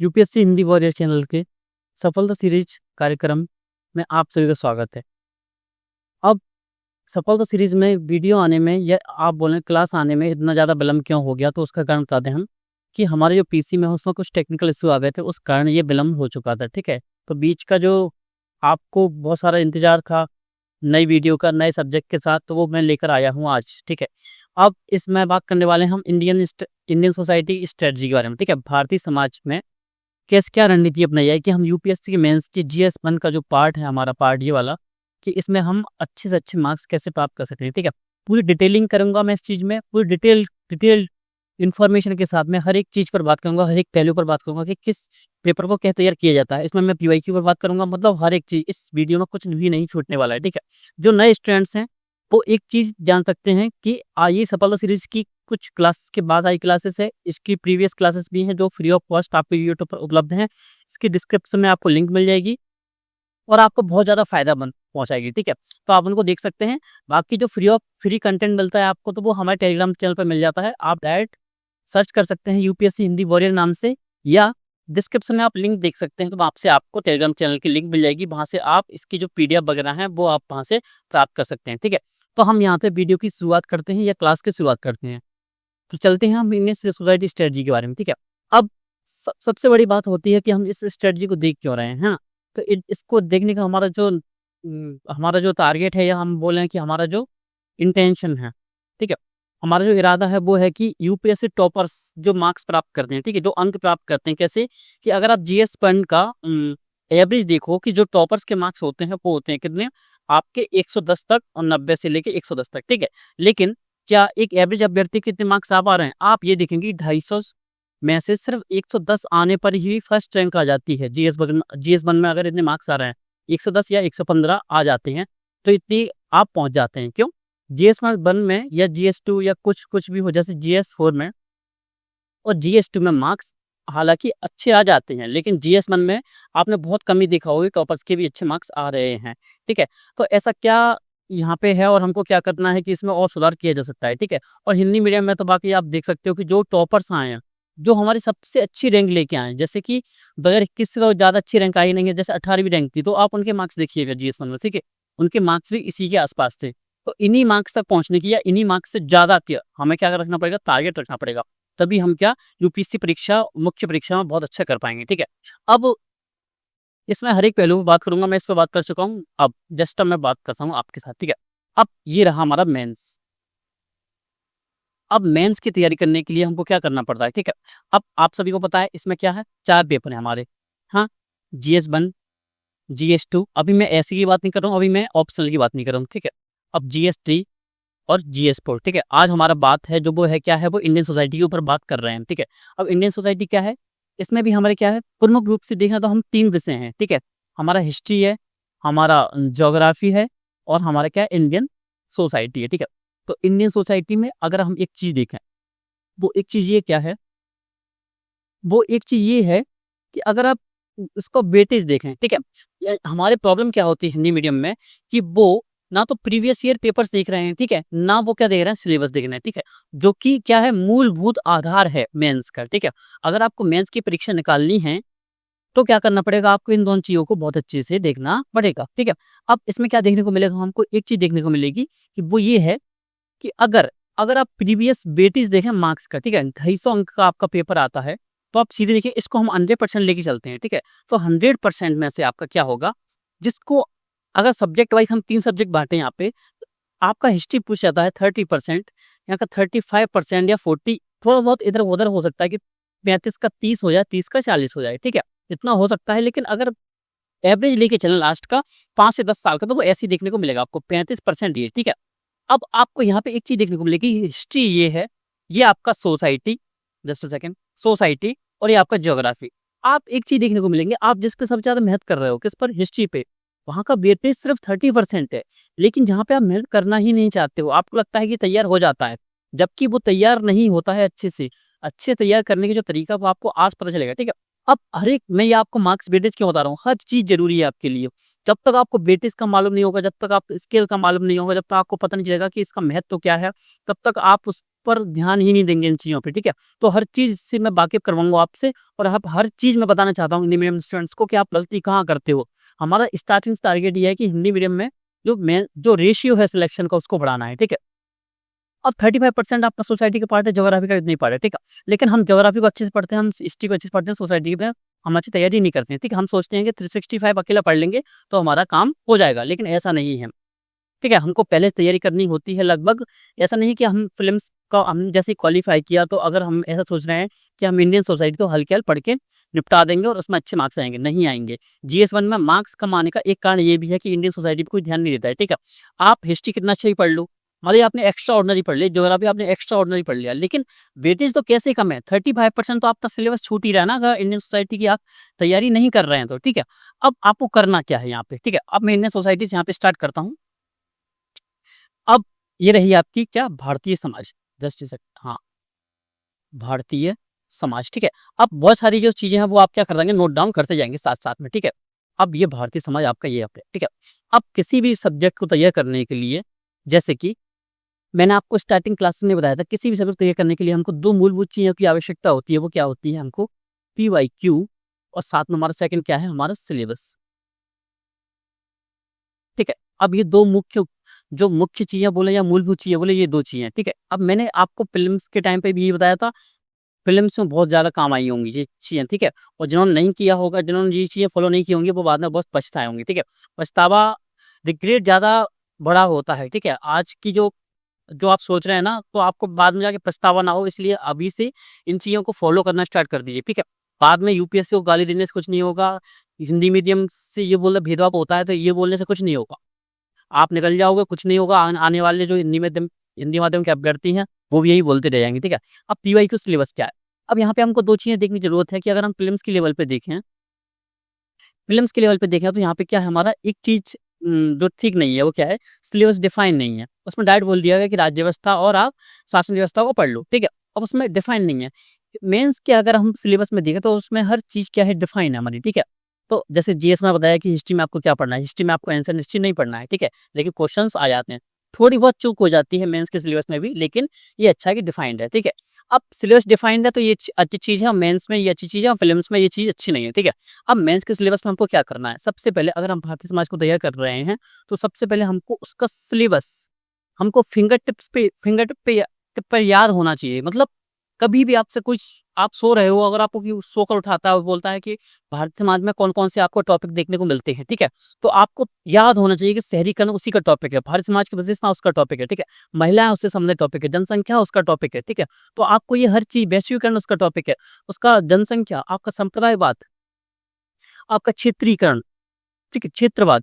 UPSC Hindi warrior channel के सफलता series कार्यक्रम में आप सभी का स्वागत है। अब सफलता सीरीज में वीडियो आने में या आप बोलें क्लास आने में इतना ज़्यादा विलम्ब क्यों हो गया, तो उसका कारण बता दें हम कि हमारे जो पीसी में है उसमें कुछ टेक्निकल इश्यू आ गए थे, उस कारण ये विलम्ब हो चुका था। ठीक है, तो बीच का जो आपको बहुत सारा इंतजार था नई वीडियो का नए सब्जेक्ट के साथ, तो वो मैं लेकर आया हूँ आज। ठीक है, अब इसमें बात करने वाले हैं हम इंडियन सोसाइटी स्ट्रेटजी के बारे में। ठीक है, भारतीय समाज में कैसे क्या रणनीति अपनाई जाए कि हम यूपीएससी के मेंस की जीएस 1 का जो पार्ट है, हमारा पार्ट ये वाला, कि इसमें हम अच्छे से अच्छे मार्क्स कैसे प्राप्त कर सकते हैं। ठीक है, पूरी डिटेलिंग करूंगा मैं इस चीज़ में, पूरी डिटेल इन्फॉर्मेशन के साथ में हर एक चीज़ पर बात करूंगा, हर एक पहलू पर बात करूंगा कि किस पेपर को कैसे तैयार किया जाता है। इसमें मैं पीवाईक्यू पर बात करूंगा, मतलब हर एक चीज़ इस वीडियो में कुछ भी नहीं छूटने वाला है। ठीक है, जो नए स्टूडेंट्स हैं वो एक चीज़ जान सकते हैं कि ये सफलता सीरीज की कुछ क्लास के बाद आई क्लासेस है, इसकी प्रीवियस क्लासेस भी हैं जो फ्री ऑफ कॉस्ट आपको यूट्यूब पर उपलब्ध हैं। इसकी डिस्क्रिप्शन में आपको लिंक मिल जाएगी और आपको बहुत ज़्यादा फायदा पहुंचाएगी। ठीक है, तो आप उनको देख सकते हैं। बाकी जो फ्री कंटेंट मिलता है आपको, तो वो हमारे टेलीग्राम चैनल पर मिल जाता है। आप डायरेक्ट सर्च कर सकते हैं यूपीएससी हिंदी वॉरियर नाम से, या डिस्क्रिप्शन में आप लिंक देख सकते हैं, तो वहाँ से आपको टेलीग्राम चैनल की लिंक मिल जाएगी। वहाँ से आप इसकी जो पीडीएफ वगैरह है वो आप वहाँ से प्राप्त कर सकते हैं। ठीक है, तो हम यहाँ पे वीडियो की शुरुआत करते हैं या क्लास की शुरुआत करते हैं। तो चलते हैं हम इंडियन सोसाइटी स्ट्रेटजी के बारे में। ठीक है, अब सबसे बड़ी बात होती है कि हम इस स्ट्रेटजी को देख क्यों रहे हैं, है ना। तो इसको देखने का हमारा जो टारगेट है, या हम बोलें कि हमारा जो इंटेंशन है, ठीक है, हमारा जो इरादा है वो है कि यूपीएससी टॉपर्स जो मार्क्स प्राप्त करते हैं, ठीक है, जो अंक प्राप्त करते हैं, कैसे कि अगर आप जीएस 1 का एवरेज देखो कि जो टॉपर्स के मार्क्स होते हैं वो होते हैं कितने, आपके 110 तक, और 90 से लेके 110 तक। ठीक है, लेकिन क्या एक एवरेज अभ्यर्थी कितने मार्क्स आ पा रहे हैं, आप ये देखेंगे 250 में से सिर्फ 110 आने पर ही फर्स्ट रैंक आ जाती है। जीएस 1 में अगर इतने मार्क्स आ रहे हैं 110 या 115 आ जाते हैं, तो इतनी आप पहुंच जाते हैं। क्यों? जीएस 1 में या जीएस 2 या कुछ भी हो, जैसे जीएस 4 में और जीएस 2 में मार्क्स हालांकि अच्छे आ जाते हैं, लेकिन जीएस 1 में आपने बहुत कम ही देखा होगा, टॉपर्स के भी अच्छे मार्क्स आ रहे हैं। ठीक है, तो ऐसा क्या यहाँ पे है और हमको क्या करना है कि इसमें और सुधार किया जा सकता है। ठीक है, और हिंदी मीडियम में तो बाकी आप देख सकते हो कि जो टॉपर्स आए हैं, जो हमारी सबसे अच्छी रैंक लेके आए हैं, जैसे कि 2021 से तो ज़्यादा अच्छी रैंक आई नहीं है, जैसे 18वीं रैंक थी, तो आप उनके मार्क्स देखिएगा जीएस 1 में। ठीक है, उनके मार्क्स भी इसी के आसपास थे। तो इन्हीं मार्क्स तक पहुंचने की, या इन्हीं मार्क्स से ज़्यादा क्या हमें क्या रखना पड़ेगा, टारगेट रखना पड़ेगा, तभी हम क्या यूपीएससी परीक्षा, मुख्य परीक्षा में बहुत अच्छा कर पाएंगे। ठीक है, अब इसमें हर एक पहलू में बात करूंगा, मैं इस पर बात कर चुका हूँ, अब जस्ट मैं बात करता हूँ आपके साथ। ठीक है, अब ये रहा हमारा मेंस। अब मेंस की तैयारी करने के लिए हमको क्या करना पड़ता है। ठीक है, अब आप सभी को पता है इसमें क्या है, 4 पेपर है हमारे। हाँ, जीएस 1, जीएस 2, अभी मैं ऐसी की बात नहीं कर रहा हूँ, अभी मैं ऑप्शनल की बात नहीं कर रहा हूँ। ठीक है, अब जीएस 3 और जीएस 4। ठीक है, आज हमारा बात है जो वो है, क्या है, वो इंडियन सोसाइटी के ऊपर बात कर रहे हैं। ठीक है, अब इंडियन सोसाइटी क्या है, इसमें भी हमारे क्या है, प्रमुख रूप से देखें तो हम 3 विषय हैं। ठीक है, हमारा हिस्ट्री है, हमारा ज्योग्राफी है, और हमारा क्या है, इंडियन सोसाइटी है। ठीक है, तो इंडियन सोसाइटी में अगर हम एक चीज देखें, वो एक चीज ये क्या है, वो एक चीज ये है कि अगर आप इसको वेटेज देखें, ठीक है, हमारे प्रॉब्लम क्या होती है हिंदी मीडियम में कि वो ना तो प्रीवियस ईयर पेपर्स देख रहे हैं, ठीक है, ना वो क्या देख रहे हैं, सिलेबस देख रहे हैं। ठीक है, जो कि क्या है, मूलभूत आधार है मेंस का। ठीक है, अगर आपको मेंस की परीक्षा निकालनी है तो क्या करना पड़ेगा, आपको इन दोनों चीजों को बहुत अच्छे से देखना पड़ेगा। ठीक है, अब इसमें क्या देखने को मिलेगा, हमको एक चीज देखने को मिलेगी कि वो ये है कि अगर अगर आप प्रीवियस वेटेज देखें मार्क्स का, ठीक है, 250 अंक का आपका पेपर आता है, तो आप सीधे देखिए इसको हम 100% लेके चलते हैं। ठीक है, तो 100% में से आपका क्या होगा, जिसको अगर सब्जेक्ट वाइज हम 3 सब्जेक्ट बांटे यहाँ पे, आपका हिस्ट्री पूछ जाता है 30%, यहाँ का 35% या 40, थोड़ा बहुत इधर उधर हो सकता है कि 35 का 30 हो जाए, 30 का 40 हो जाए। ठीक है, इतना हो सकता है, लेकिन अगर एवरेज लेके चलें लास्ट का 5 से 10 साल का, तो वो ऐसे ही देखने को मिलेगा आपको 35% ये। ठीक है, अब आपको यहाँ पे एक चीज देखने को मिलेगी, हिस्ट्री ये है, ये आपका society, just a second, society, और ये आपका ज्योग्राफी। आप एक चीज देखने को मिलेंगे, आप जिस पे सबसे ज्यादा मेहनत कर रहे हो, किस पर, हिस्ट्री पे, वहां का वेटेज सिर्फ 30% है। लेकिन जहाँ पे आप मेहनत करना ही नहीं चाहते हो, आपको लगता है कि तैयार हो जाता है, जबकि वो तैयार नहीं होता है अच्छे से। अच्छे तैयार करने के जो तरीका, वो आपको आज पता चलेगा। ठीक है, अब हर एक, मैं ये आपको मार्क्स वेटेज क्यों बता रहा हूँ, हर चीज जरूरी है आपके लिए। जब तक आपको बेसिस का मालूम नहीं होगा, जब तक आप स्केल का मालूम नहीं होगा, जब तक आपको पता नहीं चलेगा कि इसका महत्व क्या है, तब तक आप उस पर ध्यान ही नहीं देंगे इन चीज़ों पे, ठीक है? तो हर चीज़ से मैं वाकिफ़ करवाऊँगा आपसे और आप हर चीज़ मैं बताना चाहता हूँ हिंदी मीडियम स्टूडेंट्स को कि आप गलती कहाँ करते हो। हमारा स्टार्टिंग टारगेट ये है कि हिंदी मीडियम में जो रेशियो है सिलेक्शन का उसको बढ़ाना है, ठीक है? अब 35% आपका सोसाइटी का पार्ट है, ज्योग्राफी का नहीं पार्ट है, ठीक है? लेकिन हम ज्योग्राफी को अच्छे से पढ़ते हैं, हम हिस्ट्री को अच्छे से पढ़ते हैं, सोसाइटी में हम अच्छी तैयारी नहीं करते हैं, ठीक है? हम सोचते हैं कि 365 अकेला पढ़ लेंगे तो हमारा काम हो जाएगा, लेकिन ऐसा नहीं है, ठीक है? हमको पहले तैयारी करनी होती है लगभग। ऐसा नहीं कि हम फ़िल्म्स का हम जैसे ही क्वालीफाई किया तो अगर हम ऐसा सोच रहे हैं कि हम इंडियन सोसाइटी को हल्के-हल्के पढ़ के निपटा देंगे और उसमें अच्छे मार्क्स आएँगे, नहीं आएँगे। जीएस-1 में मार्क्स कम आने का एक कारण ये भी है कि इंडियन सोसाइटी पे कोई ध्यान नहीं देता है, ठीक है? आप हिस्ट्री कितना अच्छा ही पढ़ लो, भले आपने एक्स्ट्रा ऑर्डिनरी पढ़ लिया, ज्योग्राफी आपने एक्स्ट्रा ऑर्डिनरी पढ़ लिया, लेकिन वेटेज तो कैसे कम है? 35% तो आपका सिलेबस छूट ही रहा है ना, अगर इंडियन सोसाइटी की आप तैयारी नहीं कर रहे हैं तो, ठीक है? अब आपको करना क्या है यहाँ पे, ठीक है? अब मैं इंडियन सोसाइटी से यहाँ पे स्टार्ट करता हूँ। अब ये रही आपकी क्या Bharatiya Samaj, just a second, हाँ, भारतीय समाज, ठीक है? अब बहुत सारी जो चीज़ें हैं वो आप क्या कर देंगे, नोट डाउन करते जाएँगे साथ-साथ में, ठीक है? अब ये भारतीय समाज आपका ये आप है, ठीक है? अब किसी भी सब्जेक्ट को तैयार करने के लिए जैसे कि मैंने आपको स्टार्टिंग क्लासेस में बताया था, किसी भी सब्जेक्ट तैयार करने के लिए हमको 2 मूलभूत चीज़ों की आवश्यकता होती है, वो क्या होती है हमको पीवाईक्यू और साथ में हमारा सेकंड क्या है, हमारा सिलेबस, ठीक है? अब ये 2 मुख्य चीज़ें बोले या मूलभूत चीज़ें बोले, ये 2 चीज़ें, ठीक है? अब मैंने आपको प्रीलिम्स के टाइम पे भी ये बताया था, प्रीलिम्स में बहुत ज़्यादा काम आई होंगी ये चीज़ें, ठीक है? और जिन्होंने नहीं किया होगा, जिन्होंने ये चीज़ें फॉलो नहीं की होंगी, वो बाद में बहुत पछताए होंगे, ठीक है? पछतावा, रिग्रेट ज़्यादा बड़ा होता है, ठीक है? आज की जो जो आप सोच रहे हैं ना, तो आपको बाद में जाके पछतावा ना हो, इसलिए अभी से इन चीज़ों को फॉलो करना स्टार्ट कर दीजिए, ठीक है? बाद में यूपीएससी को गाली देने से कुछ नहीं होगा, हिंदी मीडियम से ये बोलना भेदभाव होता है, तो ये बोलने से कुछ नहीं होगा। आप निकल जाओगे, कुछ नहीं होगा, आने वाले जो हिंदी माध्यम के अभ्यर्थी हैं, वो भी यही बोलते रह जाएँगे, ठीक है? अब पीवाईक्यू सिलेबस क्या है? अब यहाँ पे हमको 2 चीज़ें देखने की ज़रूरत है कि अगर हम प्रीलिम्स के लेवल पे देखें, तो यहाँ पे क्या है हमारा एक चीज़ जो ठीक नहीं है, वो क्या है? सिलेबस डिफाइन नहीं है। उसमें डायरेक्ट बोल दिया गया कि राज्य व्यवस्था और आप शासन व्यवस्था को पढ़ लो, ठीक है? अब उसमें डिफाइन नहीं है। मेंस के अगर हम सिलेबस में देखें तो उसमें हर चीज़ क्या है, डिफाइन है हमारी, ठीक है? तो जैसे जीएस में बताया कि हिस्ट्री में आपको क्या पढ़ना है, हिस्ट्री में आपको एंशिएंट हिस्ट्री नहीं पढ़ना है, ठीक है? लेकिन क्वेश्चन्स आ जाते हैं। थोड़ी बहुत चूक हो जाती है मेंस के सिलेबस में भी, लेकिन ये अच्छा है कि डिफाइंड है, ठीक है? अब सिलेबस डिफाइंड है तो ये अच्छी चीज़ है और मेंस में ये अच्छी चीज़ है और प्रीलिम्स में ये चीज़ अच्छी नहीं है, ठीक है? अब मेंस के सिलेबस में हमको क्या करना है? सबसे पहले अगर हम भारतीय समाज को तैयार कर रहे हैं, तो सबसे पहले हमको उसका सिलेबस हमको फिंगर टिप पर याद होना चाहिए। मतलब कभी भी आपसे कुछ आप सो रहे हो, अगर आपको कोई सोकर उठाता है और बोलता है कि भारतीय समाज में कौन-कौन से आपको टॉपिक देखने को मिलते हैं, ठीक है? तो आपको याद होना चाहिए कि शहरीकरण उसी का टॉपिक है, भारतीय समाज की विशेषता उसका टॉपिक है, ठीक है? महिलाएँ उससे संबंधित टॉपिक है, जनसंख्या उसका टॉपिक है, ठीक है? तो आपको ये हर चीज़, वैश्वीकरण उसका टॉपिक है, उसका जनसंख्या, आपका संप्रदायवाद, आपका क्षेत्रीकरण, ठीक है? क्षेत्रवाद,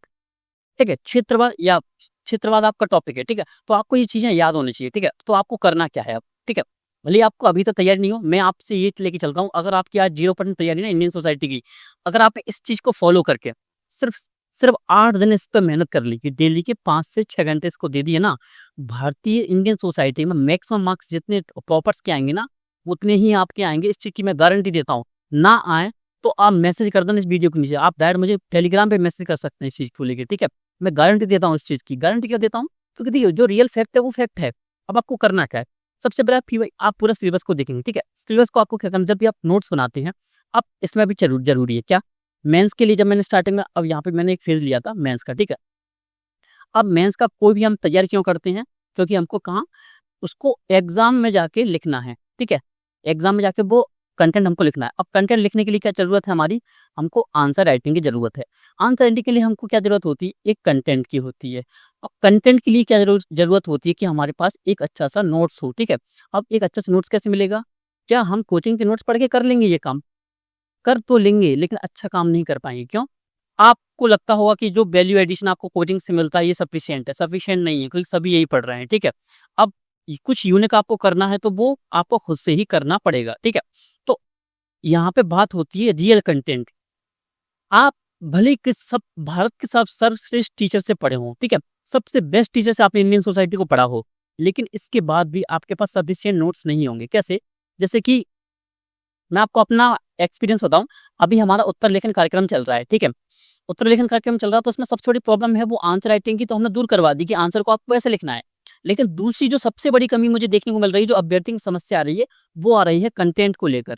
ठीक है? क्षेत्रवाद आपका टॉपिक है, ठीक है? तो आपको ये चीज़ें याद होनी चाहिए, ठीक है? तो आपको करना क्या है अब, ठीक है? भले ही आपको अभी तक तैयारी नहीं हो, मैं आपसे ये लेके चलता हूँ, अगर आपकी आज 0% तैयारी ना इंडियन सोसाइटी की, अगर आपने इस चीज़ को फ़ॉलो करके सिर्फ़ सिर्फ़ 8 दिन इस पे मेहनत कर ली कि डेली के 5 से 6 घंटे इसको दे दिए ना, भारतीय इंडियन सोसाइटी में मैक्सिमम मार्क्स जितने टॉपर्स के आएँगे ना, उतने ही आपके आएँगे, इस चीज़ की मैं गारंटी देता हूँ। ना आएँ, तो आप मैसेज कर देना इस वीडियो के नीचे, आप डायरेक्ट मुझे टेलीग्राम पे मैसेज कर सकते हैं इस चीज़ को लेके, ठीक है? मैं गारंटी देता हूँ इस चीज़ की। गारंटी क्यों देता हूँ? क्योंकि देखिए जो रियल फैक्ट है वो फैक्ट है। अब आपको करना क्या है? सबसे पहले आप पूरा सिलेबस को देखेंगे, ठीक है? सिलेबस को आपको क्या करना है, जब भी आप नोट्स बनाते हैं, अब इसमें भी ज़रूरी है क्या? मेंस के लिए जब मैंने स्टार्टिंग में, अब यहाँ पे मैंने एक फ़ेज़ लिया था मेंस का, ठीक है? अब मेंस का कोई भी हम तैयार क्यों करते हैं? क्योंकि हमको कहाँ उसको एग्ज़ाम में जाके लिखना है, ठीक है? एग्ज़ाम में जाके वो कंटेंट हमको लिखना है। अब कंटेंट लिखने के लिए क्या ज़रूरत है हमारी? हमको आंसर राइटिंग की ज़रूरत है। आंसर राइटिंग के लिए हमको क्या ज़रूरत होती है? एक कंटेंट की होती है। अब कंटेंट के लिए क्या ज़रूरत होती है कि हमारे पास एक अच्छा-सा नोट्स हो, ठीक है? अब एक अच्छा-सा नोट्स कैसे मिलेगा? क्या हम कोचिंग के नोट्स पढ़ के कर लेंगे ये काम? कर तो लेंगे, लेकिन अच्छा काम नहीं कर पाएँगे, क्यों? आपको लगता होगा कि जो वैल्यू एडिशन आपको कोचिंग से मिलता है ये सफिशिएंट है, सफिशिएंट नहीं है, क्योंकि सभी यही पढ़ रहे हैं, ठीक है? अब कुछ यूनिक आपको करना है तो वो आपको खुद से ही करना पड़ेगा, ठीक है? तो यहाँ पे बात होती है रियल कंटेंट। आप भले ही किस सब भारत के सब सर्वश्रेष्ठ टीचर से पढ़े हों, ठीक है? सबसे बेस्ट टीचर से आपने इंडियन सोसाइटी को पढ़ा हो, लेकिन इसके बाद भी आपके पास सफिशिएंट नोट्स नहीं होंगे। कैसे? जैसे कि मैं आपको अपना एक्सपीरियंस बताऊं, अभी हमारा उत्तर लेखन कार्यक्रम चल रहा है, ठीक है। उत्तर लेखन कार्यक्रम चल रहा है तो उसमें सबसे बड़ी प्रॉब्लम है वो आंसर राइटिंग की, तो हमने दूर करवा दी कि आंसर को आपको ऐसे लिखना है। लेकिन दूसरी जो सबसे बड़ी कमी मुझे देखने को मिल रही है, जो अभ्यर्थी की समस्या आ रही है, वो आ रही है कंटेंट को लेकर।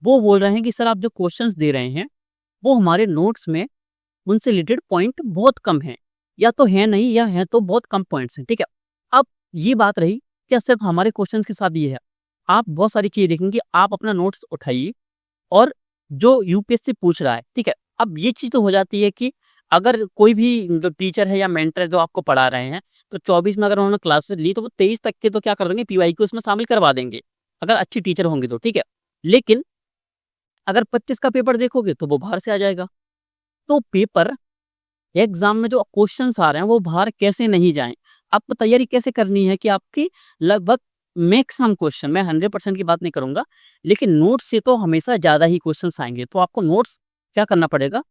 वो बोल रहे हैं कि सर आप जो क्वेश्चंस दे रहे हैं वो हमारे नोट्स में उनसे रिलेटेड पॉइंट बहुत कम है, या तो है नहीं या है तो बहुत कम पॉइंट्स हैं, ठीक है। अब ये बात रही, क्या सिर्फ हमारे क्वेश्चंस के साथ ये है? आप बहुत सारी चीजें देखेंगे, आप अपना नोट्स उठाइए और जो यूपीएससी पूछ रहा है, ठीक है। अब ये चीज तो हो जाती है कि अगर कोई भी जो टीचर है या मेंटर है जो आपको पढ़ा रहे हैं, तो 24 में अगर उन्होंने क्लासेस ली तो वो 23 तक के तो क्या कर देंगे, पीवाईक्यू उसमें शामिल करवा देंगे, अगर अच्छी टीचर होंगे तो, ठीक है। लेकिन अगर 25 का पेपर देखोगे तो वो बाहर से आ जाएगा। तो पेपर एग्जाम में जो क्वेश्चंस आ रहे हैं वो बाहर कैसे नहीं जाएं, आपको तैयारी कैसे करनी है कि आपकी लगभग मैक्सिमम क्वेश्चन, मैं 100% की बात नहीं करूंगा, लेकिन नोट्स से तो हमेशा ज्यादा ही क्वेश्चंस आएंगे। तो आपको नोट्स क्या करना पड़ेगा,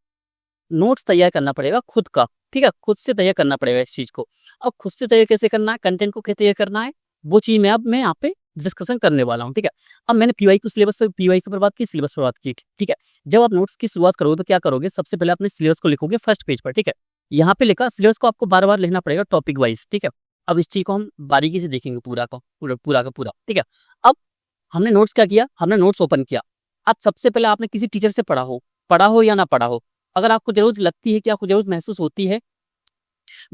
नोट्स तैयार करना पड़ेगा खुद का, ठीक है। खुद से तैयार करना पड़ेगा इस चीज को। अब खुद से तैयार कैसे करना है, कंटेंट को कैसे तैयार करना है, वो चीज मैं यहाँ पे डिस्कशन करने वाला हूँ, ठीक है। अब मैंने पीवाईक्यू सिलेबस पर पीवाईक्यू पर बात की, सिलेबस पर बात की, ठीक है। जब आप नोट्स की शुरुआत करोगे तो क्या करोगे, सबसे पहले अपने सिलेबस को लिखोगे फर्स्ट पेज पर, ठीक है। यहाँ पे लिखा सिलेबस को आपको बार बार लिखना पड़ेगा टॉपिक वाइज, ठीक है। अब इस चीज को हम बारीकी से देखेंगे पूरा का पूरा, ठीक है। अब हमने नोट्स क्या किया, हमने नोट्स ओपन किया। अब सबसे पहले आपने किसी टीचर से पढ़ा हो या ना पढ़ा हो, अगर आपको जरूरत लगती है कि आपको जरूरत महसूस होती है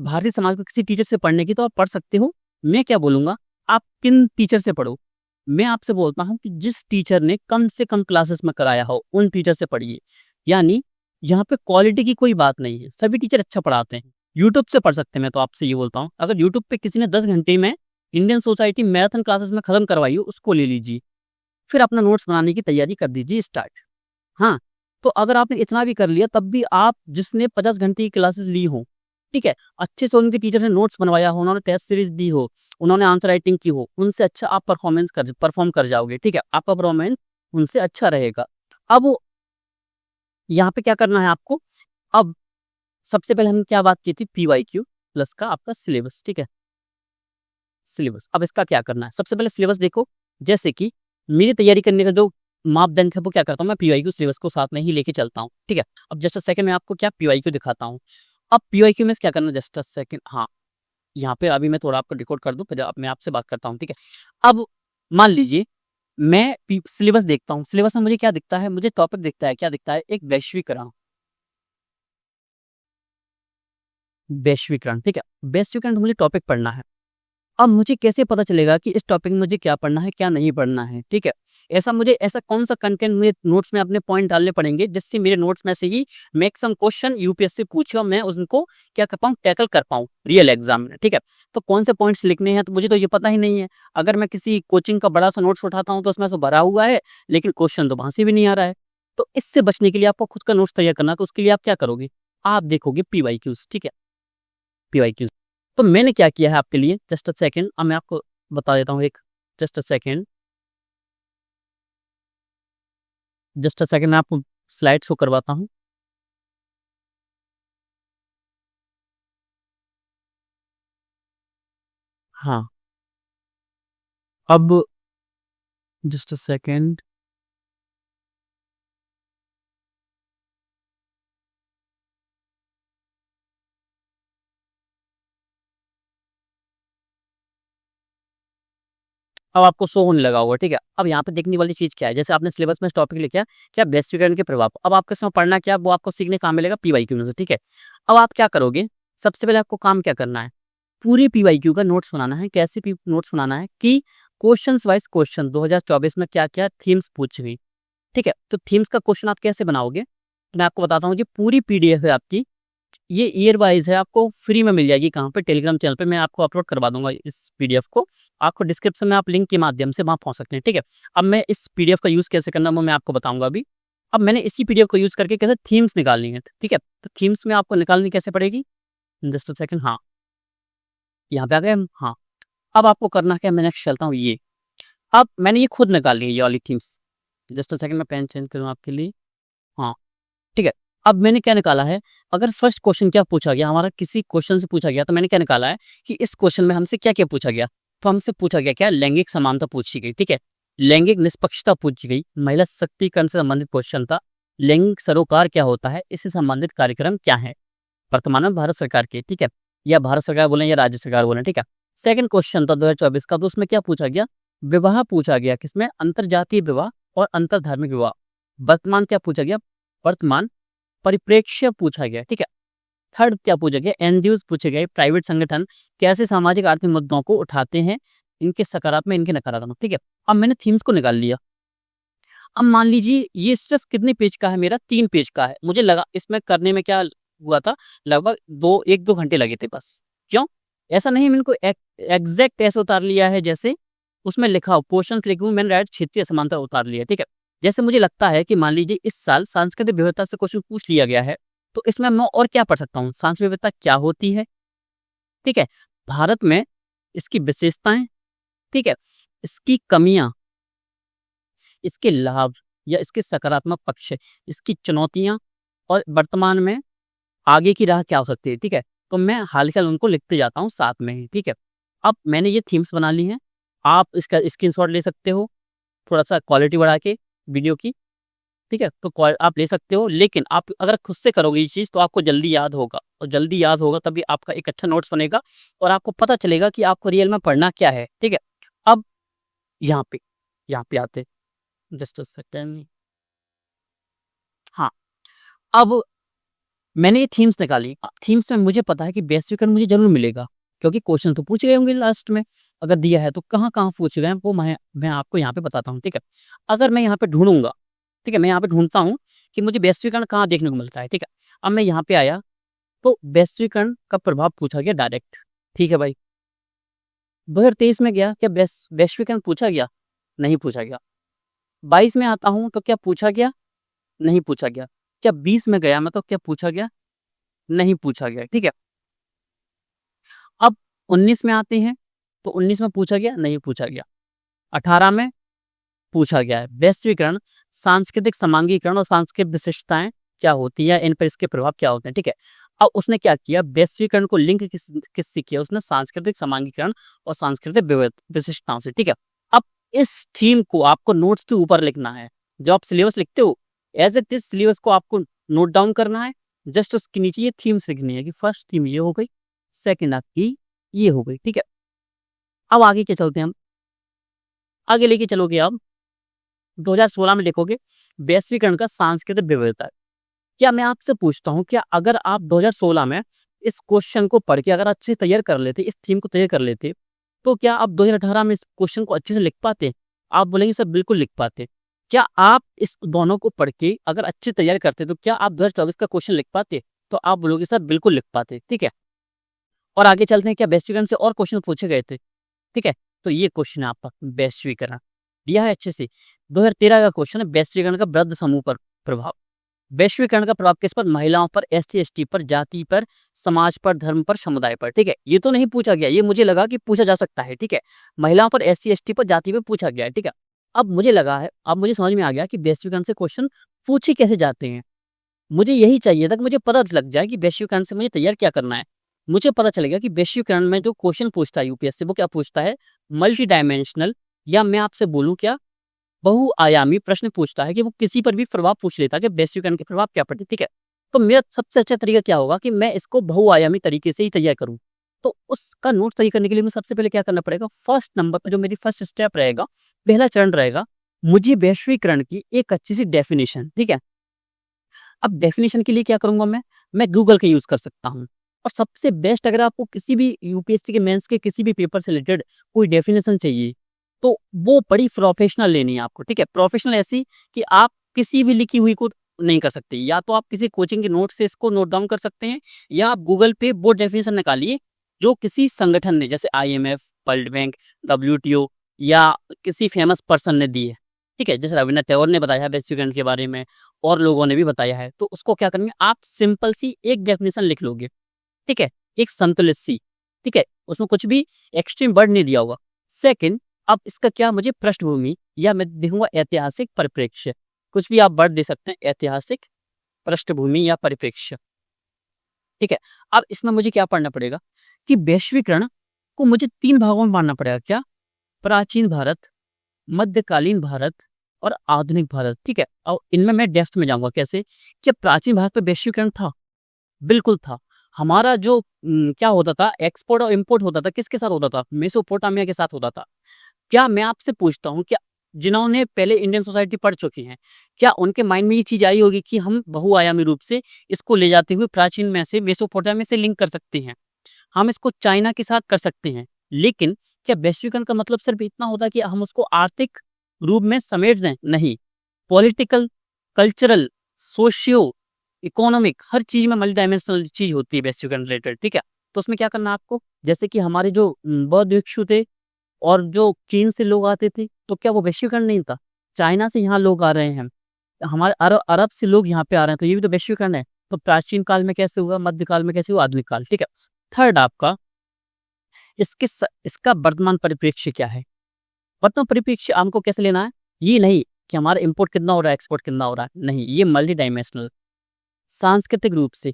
भारतीय समाज को किसी टीचर से पढ़ने की, तो आप पढ़ सकते हो। मैं क्या बोलूंगा, आप किन टीचर से पढ़ो, मैं आपसे बोलता हूं कि जिस टीचर ने कम से कम क्लासेस में कराया हो उन टीचर से पढ़िए। यानी यहाँ पे क्वालिटी की कोई बात नहीं है, सभी टीचर अच्छा पढ़ाते हैं। यूट्यूब से पढ़ सकते हैं, मैं तो आपसे ये बोलता हूँ, अगर यूट्यूब पे किसी ने 10 घंटे में इंडियन सोसाइटी मैराथन क्लासेस में खत्म करवाई हो, उसको ले लीजिए, फिर अपना नोट्स बनाने की तैयारी कर दीजिए स्टार्ट। हाँ, तो अगर आपने इतना भी कर लिया तब भी आप, जिसने 50 घंटे की क्लासेस ली हो, ठीक है, अच्छे से उनके टीचर ने नोट्स बनवाया हो, उन्होंने टेस्ट सीरीज दी हो, उन्होंने आंसर राइटिंग की हो, उनसे अच्छा आप परफॉर्म कर जाओगे, ठीक है। आपका परफॉर्मेंस उनसे अच्छा रहेगा। अब यहाँ पे क्या करना है आपको, अब सबसे पहले हमने क्या बात की थी, पीवाईक्यू प्लस का आपका सिलेबस, ठीक है। सिलेबस, अब इसका क्या करना है, सबसे पहले सिलेबस देखो। जैसे कि मेरी तैयारी करने का जो मापदंड है वो क्या करता हूँ, मैं पीवाईक्यू सिलेबस को साथ में ही लेके चलता हूँ, ठीक है। अब जस्ट सेकंड में आपको क्या पीवाईक्यू दिखाता हूँ। अब पीवाईक्यू में क्या करना, जस्ट सेकंड, हाँ, यहाँ पे अभी मैं थोड़ा आपको रिकॉर्ड कर दूं, फिर मैं आपसे बात करता हूँ, ठीक है। अब मान लीजिए मैं सिलेबस देखता हूँ, सिलेबस में मुझे क्या दिखता है, मुझे टॉपिक दिखता है, क्या दिखता है, एक वैश्वीकरण, वैश्वीकरण, ठीक है। वैश्वीकरण मुझे टॉपिक पढ़ना है। अब मुझे कैसे पता चलेगा कि इस टॉपिक में मुझे क्या पढ़ना है क्या नहीं पढ़ना है, ठीक है। ऐसा कौन सा कंटेंट मुझे नोट्स में अपने पॉइंट डालने पड़ेंगे जिससे मेरे नोट्स में से ही मैक्सिमम क्वेश्चन यूपीएससी पूछे और मैं उनको क्या कर पाऊँ, टैकल कर पाऊँ रियल एग्जाम में, ठीक है। तो कौन से पॉइंट्स लिखने हैं तो मुझे तो ये पता ही नहीं है। अगर मैं किसी कोचिंग का बड़ा सा नोट्स उठाता हूँ तो उसमें से भरा हुआ है, लेकिन क्वेश्चन तो वहां से भी नहीं आ रहा है। तो इससे बचने के लिए आपको खुद का नोट्स तैयार करना है, तो उसके लिए आप क्या करोगे, आप देखोगे पीवाईक्यूज, ठीक है। पीवाईक्यूज, तो मैंने क्या किया है आपके लिए, जस्ट अ सेकेंड, अब मैं आपको बता देता हूँ एक, just a second, just a second, मैं आपको स्लाइड शो करवाता हूँ। हाँ, अब जस्ट अ सेकेंड, अब आपको शो होने लगा होगा, ठीक है। अब यहाँ पे देखने वाली चीज क्या है, जैसे आपने सिलेबस में टॉपिक लिखा क्या, वैश्वीकरण के प्रभाव, अब आपके समय पढ़ना क्या, वो आपको सीखने काम मिलेगा पीवाईक्यू में से, ठीक है। अब आप क्या करोगे, सबसे पहले आपको काम क्या करना है, पूरी पीवाईक्यू का नोट्स बनाना है। कैसे नोट्स बनाना है कि क्वेश्चन वाइज क्वेश्चन 2024 में क्या क्या थीम्स पूछ गई, ठीक है। तो थीम्स का क्वेश्चन आप कैसे बनाओगे, तो मैं आपको बताता हूँ, जो पूरी पीडीएफ है आपकी, ये ईयर वाइज है, आपको फ्री में मिल जाएगी। कहाँ पे, टेलीग्राम चैनल पे मैं आपको अपलोड करवा दूंगा इस पीडीएफ को, आपको डिस्क्रिप्शन में आप लिंक के माध्यम से वहाँ पहुँच सकते हैं, ठीक है। अब मैं इस पीडीएफ का यूज़ कैसे करना है वो मैं आपको बताऊंगा अभी। अब मैंने इसी पीडीएफ को यूज़ करके कैसे थीम्स निकालनी है, ठीक है। तो थीम्स में आपको निकालनी कैसे पड़ेगी, जस्ट सेकंड, हाँ, यहाँ पे आ गए हम, हाँ। अब आपको करना क्या, मैं नेक्स्ट चलता हूँ ये, अब मैंने ये खुद निकाल ली है ये वाली थीम्स, जस्ट सेकंड, मैं पेन चेंज करूँ आपके लिए, हाँ, ठीक है। अब मैंने क्या निकाला है, अगर फर्स्ट क्वेश्चन क्या पूछा गया हमारा, किसी क्वेश्चन से पूछा गया, तो मैंने क्या निकाला है कि इस क्वेश्चन में हमसे क्या क्या पूछा गया, तो हमसे पूछा गया क्या, लैंगिक समानता पूछी गई, ठीक है। लैंगिक निष्पक्षता पूछी गई, महिला सशक्तिकरण से संबंधित क्वेश्चन था, लैंगिक सरोकार क्या होता है, इससे संबंधित कार्यक्रम क्या है वर्तमान में भारत सरकार के, ठीक है, या भारत सरकार बोले या राज्य सरकार बोले, ठीक है। सेकंड क्वेश्चन था 2024 का, तो उसमें क्या पूछा गया, विवाह पूछा गया, किसमें, अंतरजातीय विवाह और अंतरधार्मिक विवाह। वर्तमान क्या पूछा गया, वर्तमान परिप्रेक्ष्य पूछा गया, ठीक है। थर्ड क्या पूछा गया, एनजीओ पूछे गए, प्राइवेट संगठन कैसे सामाजिक आर्थिक मुद्दों को उठाते हैं, इनके सकारात्मक इनके नकारात्मक, ठीक है। अब मैंने थीम्स को निकाल लिया। अब मान लीजिए ये सिर्फ कितने पेज का है, मेरा 3 पेज का है। मुझे लगा इसमें करने में क्या हुआ था, लगभग 1-2 घंटे लगे थे बस। क्यों, ऐसा नहीं मैंने को एग्जैक्ट ऐसे उतार लिया है जैसे उसमें लिखा हो, पोर्शन लिखूं मैंने डायरेक्ट क्षेत्रीय समांतर उतार लिया, ठीक है। जैसे मुझे लगता है कि मान लीजिए इस साल सांस्कृतिक विविधता से क्वेश्चन पूछ लिया गया है, तो इसमें मैं और क्या पढ़ सकता हूँ, सांस्कृतिक विविधता क्या होती है, ठीक है, भारत में इसकी विशेषताएं, ठीक है, इसकी कमियां, इसके लाभ या इसके सकारात्मक पक्ष, इसकी चुनौतियां और वर्तमान में आगे की राह क्या हो सकती है, ठीक है। तो मैं हाल फिलहाल उनको लिखते जाता हूँ साथ में ही, ठीक है। अब मैंने ये थीम्स बना ली हैं, आप इसका स्क्रीनशॉट ले सकते हो, थोड़ा सा क्वालिटी बढ़ा के वीडियो की, ठीक है। तो आप ले सकते हो, लेकिन आप अगर खुद से करोगे ये चीज़ तो आपको जल्दी याद होगा, और जल्दी याद होगा तभी आपका एक अच्छा नोट्स बनेगा और आपको पता चलेगा कि आपको रियल में पढ़ना क्या है, ठीक है। अब यहाँ पे आते, जस्ट अ सेकेंड। हाँ, अब मैंने ये थीम्स निकाली। थीम्स में मुझे पता है कि वैश्वीकरण मुझे जरूर मिलेगा, क्योंकि क्वेश्चन तो पूछे गए होंगे लास्ट में, अगर दिया है तो कहाँ कहाँ पूछे गए हैं वो मैं आपको यहाँ पे बताता हूँ, ठीक है। अगर मैं यहाँ पे ढूंढूंगा, ठीक है, मैं यहाँ पे ढूंढता हूँ कि मुझे वैश्वीकरण कहाँ देखने को मिलता है, ठीक है। अब मैं यहाँ पे आया तो वैश्वीकरण का प्रभाव पूछा गया डायरेक्ट, ठीक है भाई। 2023 में गया, क्या वैश्वीकरण पूछा गया, नहीं पूछा गया। 22 में आता हूँ तो क्या पूछा गया, नहीं पूछा गया। क्या 20 में गया मैं तो क्या पूछा गया, नहीं पूछा गया, ठीक है। अब 19 में आते हैं तो 19 में पूछा गया, नहीं पूछा गया। 18 में पूछा गया है वैश्वीकरण, सांस्कृतिक समांगीकरण और सांस्कृतिक विशिष्टताएं क्या होती है, इन पर इसके प्रभाव क्या होते हैं, ठीक है। अब उसने क्या किया, वैश्वीकरण को लिंक किससे किया, उसने सांस्कृतिक समांगीकरण और सांस्कृतिक विशिष्टताओं से, ठीक है। अब इस थीम को आपको नोट्स के ऊपर लिखना है, जो आप सिलेबस लिखते हो एज इट इज सिलेबस को आपको नोट डाउन करना है। जस्ट उसके नीचे ये थीम्स लिखनी है कि फर्स्ट थीम ये हो गई, सेकेंड आपकी ये हो गई, ठीक है। अब आगे क्या चलते हैं हम, आगे लेके चलोगे आप 2016 में लिखोगे वैश्वीकरण का सांस्कृतिक विविधता। क्या मैं आपसे पूछता हूँ, क्या अगर आप 2016 में इस क्वेश्चन को पढ़ के अगर अच्छे से तैयार कर लेते, इस थीम को तैयार कर लेते, तो क्या आप 2018 में इस क्वेश्चन को अच्छे से लिख पाते, आप बोलेंगे सर बिल्कुल लिख पाते। क्या आप इस दोनों को पढ़ के अगर अच्छे तैयार करते तो क्या आप 2024 का क्वेश्चन लिख पाते, तो आप बोलोगे सर बिल्कुल लिख पाते, ठीक है। और आगे चलते हैं, क्या वैश्वीकरण से और क्वेश्चन पूछे गए थे, ठीक है। तो ये क्वेश्चन है आपका वैश्वीकरण, दिया है अच्छे से। 2013 का क्वेश्चन है वैश्वीकरण का वृद्ध समूह पर प्रभाव। वैश्वीकरण का प्रभाव किस पर, महिलाओं पर, एसटी एसटी पर, जाति पर, समाज पर, धर्म पर, समुदाय पर, ठीक है। ये तो नहीं पूछा गया, ये मुझे लगा कि पूछा जा सकता है, ठीक है। महिलाओं पर, एससी एसटी पर, जाति पर पूछा गया है, ठीक है। अब मुझे लगा है, अब मुझे समझ में आ गया कि वैश्वीकरण से क्वेश्चन पूछे कैसे जाते हैं। मुझे यही चाहिए था कि मुझे पता लग जाए कि वैश्वीकरण से मुझे तैयार क्या करना है। मुझे पता चलेगा कि वैश्वीकरण में जो क्वेश्चन पूछता है यूपीएससी, वो क्या पूछता है, मल्टी डायमेंशनल, या मैं आपसे बोलूं क्या बहुआयामी प्रश्न पूछता है, कि वो किसी पर भी प्रभाव पूछ लेता है कि वैश्वीकरण के प्रभाव क्या पड़ते, ठीक है। तो मेरा सबसे अच्छा तरीका क्या होगा कि मैं इसको बहुआयामी तरीके से ही तैयार करूं। तो उसका नोट तैयार करने के लिए मुझे सबसे पहले क्या करना पड़ेगा, फर्स्ट नंबर पर जो मेरी फर्स्ट स्टेप रहेगा, पहला चरण रहेगा, मुझे वैश्वीकरण की एक अच्छी सी डेफिनेशन, ठीक है। अब डेफिनेशन के लिए क्या करूंगा, मैं गूगल का यूज कर सकता हूँ। और सबसे बेस्ट, अगर आपको किसी भी यूपीएससी के मेंस के किसी भी पेपर से रिलेटेड कोई डेफिनेशन चाहिए, तो वो बड़ी प्रोफेशनल लेनी है आपको, ठीक है। प्रोफेशनल ऐसी कि आप किसी भी लिखी हुई को नहीं कर सकते, या तो आप किसी कोचिंग के नोट से इसको नोट डाउन कर सकते हैं, या आप गूगल पे वो डेफिनेशन निकालिए जो किसी संगठन ने, जैसे IMF, वर्ल्ड बैंक, WTO, या किसी फेमस पर्सन ने दी है, ठीक है। जैसे रविन्द्रनाथ टैगोर ने बताया है वैश्वीकरण के बारे में, और लोगों ने भी बताया है। तो उसको क्या करेंगे, आप सिंपल सी एक डेफिनेशन लिख लोगे, ठीक है, एक संतुलित सी, ठीक है, उसमें कुछ भी एक्सट्रीम वर्ड नहीं दिया होगा। सेकंड, अब इसका क्या, मुझे पृष्ठभूमि, या मैं देखूंगा ऐतिहासिक परिप्रेक्ष्य, कुछ भी आप वर्ड दे सकते हैं, ऐतिहासिक, पृष्ठभूमि या परिप्रेक्ष्य, ठीक है। अब इसमें मुझे क्या पढ़ना पड़ेगा कि वैश्वीकरण को मुझे 3 भागों में बांटना पड़ेगा, क्या, प्राचीन भारत, मध्यकालीन भारत और आधुनिक भारत, ठीक है। और इनमें मैं डेप्थ में जाऊंगा कैसे। क्या प्राचीन भारत में वैश्वीकरण था? बिल्कुल था। हमारा जो क्या होता था, एक्सपोर्ट और इम्पोर्ट होता था, किसके साथ होता था? मेसोपोटामिया के साथ होता था। क्या मैं आपसे पूछता हूँ, क्या जिन्होंने पहले इंडियन सोसाइटी पढ़ चुकी हैं, क्या उनके माइंड में ये चीज आई होगी कि हम बहुआयामी रूप से इसको ले जाते हुए प्राचीन में से मेसोपोटामिया से लिंक कर सकते हैं, हम इसको चाइना के साथ कर सकते हैं। लेकिन क्या वैश्वीकरण का मतलब सिर्फ इतना होता है कि हम उसको आर्थिक रूप में समेट दें? नहीं। पॉलिटिकल, कल्चरल, सोशियो इकोनॉमिक, हर चीज में मल्टी डायमेंशनल चीज होती है वैश्वीकरण रिलेटेड, ठीक है। तो उसमें क्या करना है आपको, जैसे कि हमारे जो बौद्ध भिक्षु थे और जो चीन से लोग आते थे, तो क्या वो वैश्वीकरण नहीं था? चाइना से यहाँ लोग आ रहे हैं, हमारे अरब अरब से लोग यहाँ पे आ रहे हैं, तो ये भी तो वैश्वीकरण है। तो प्राचीन काल में कैसे हुआ, मध्यकाल में कैसे हुआ, आधुनिक काल, ठीक है। थर्ड आपका, इसका वर्तमान परिप्रेक्ष्य क्या है? वर्तमान परिप्रेक्ष्य हमको कैसे लेना है? ये नहीं कि हमारा इंपोर्ट कितना हो रहा है, एक्सपोर्ट कितना हो रहा है, नहीं, ये मल्टी डायमेंशनल, सांस्कृतिक रूप से,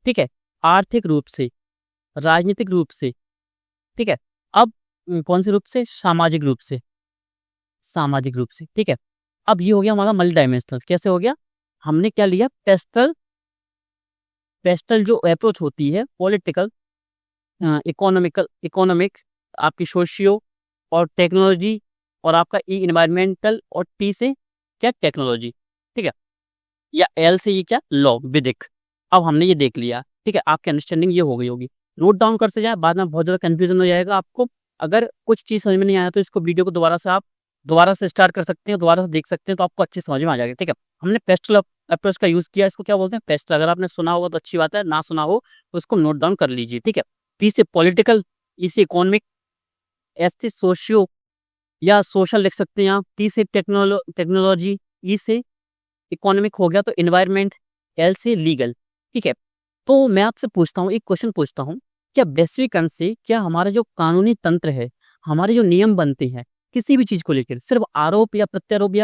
ठीक है, आर्थिक रूप से, राजनीतिक रूप से, ठीक है। अब कौन से रूप से? सामाजिक रूप से, सामाजिक रूप से, ठीक है। अब ये हो गया हमारा मल्टी डायमेंशनल। कैसे हो गया? हमने क्या लिया, पेस्टल, पेस्टल जो अप्रोच होती है, पॉलिटिकल, इकोनॉमिक्स, आपकी सोशियो और टेक्नोलॉजी, और आपका ई इन्वायरमेंटल, और टी से क्या, टेक्नोलॉजी, ठीक है। या एल से ये क्या, लॉ, विधिक। अब हमने ये देख लिया, ठीक है, आपकी अंडरस्टैंडिंग ये हो गई होगी। नोट डाउन करते जाए, बाद में बहुत ज़्यादा कंफ्यूजन हो जाएगा आपको। अगर कुछ चीज़ समझ में नहीं आया तो इसको वीडियो को दोबारा से स्टार्ट कर सकते हैं, दोबारा से देख सकते हैं, तो आपको अच्छी समझ में आ जाएगी, ठीक है। हमने पेस्टल अप्रोच का यूज़ किया, इसको क्या बोलते हैं, पेस्टल। अगर आपने सुना होगा तो अच्छी बात है, ना सुना हो तो इसको नोट डाउन कर लीजिए, ठीक है। पी से पॉलिटिकल, ई से इकोनॉमिक, एस से सोशियो या सोशल लिख सकते हैं आप, टी से टेक्नोलॉजी, ई से इकोनॉमिक हो गया तो इन्वायरमेंट, एल से लीगल, ठीक है। तो मैं आपसे पूछता हूँ, एक क्वेश्चन पूछता हूँ, क्या वैश्वीकरण से क्या हमारा जो कानूनी तंत्र है, हमारे जो नियम बनते हैं किसी भी चीज को लेकर, सिर्फ आरोप या प्रत्यारोप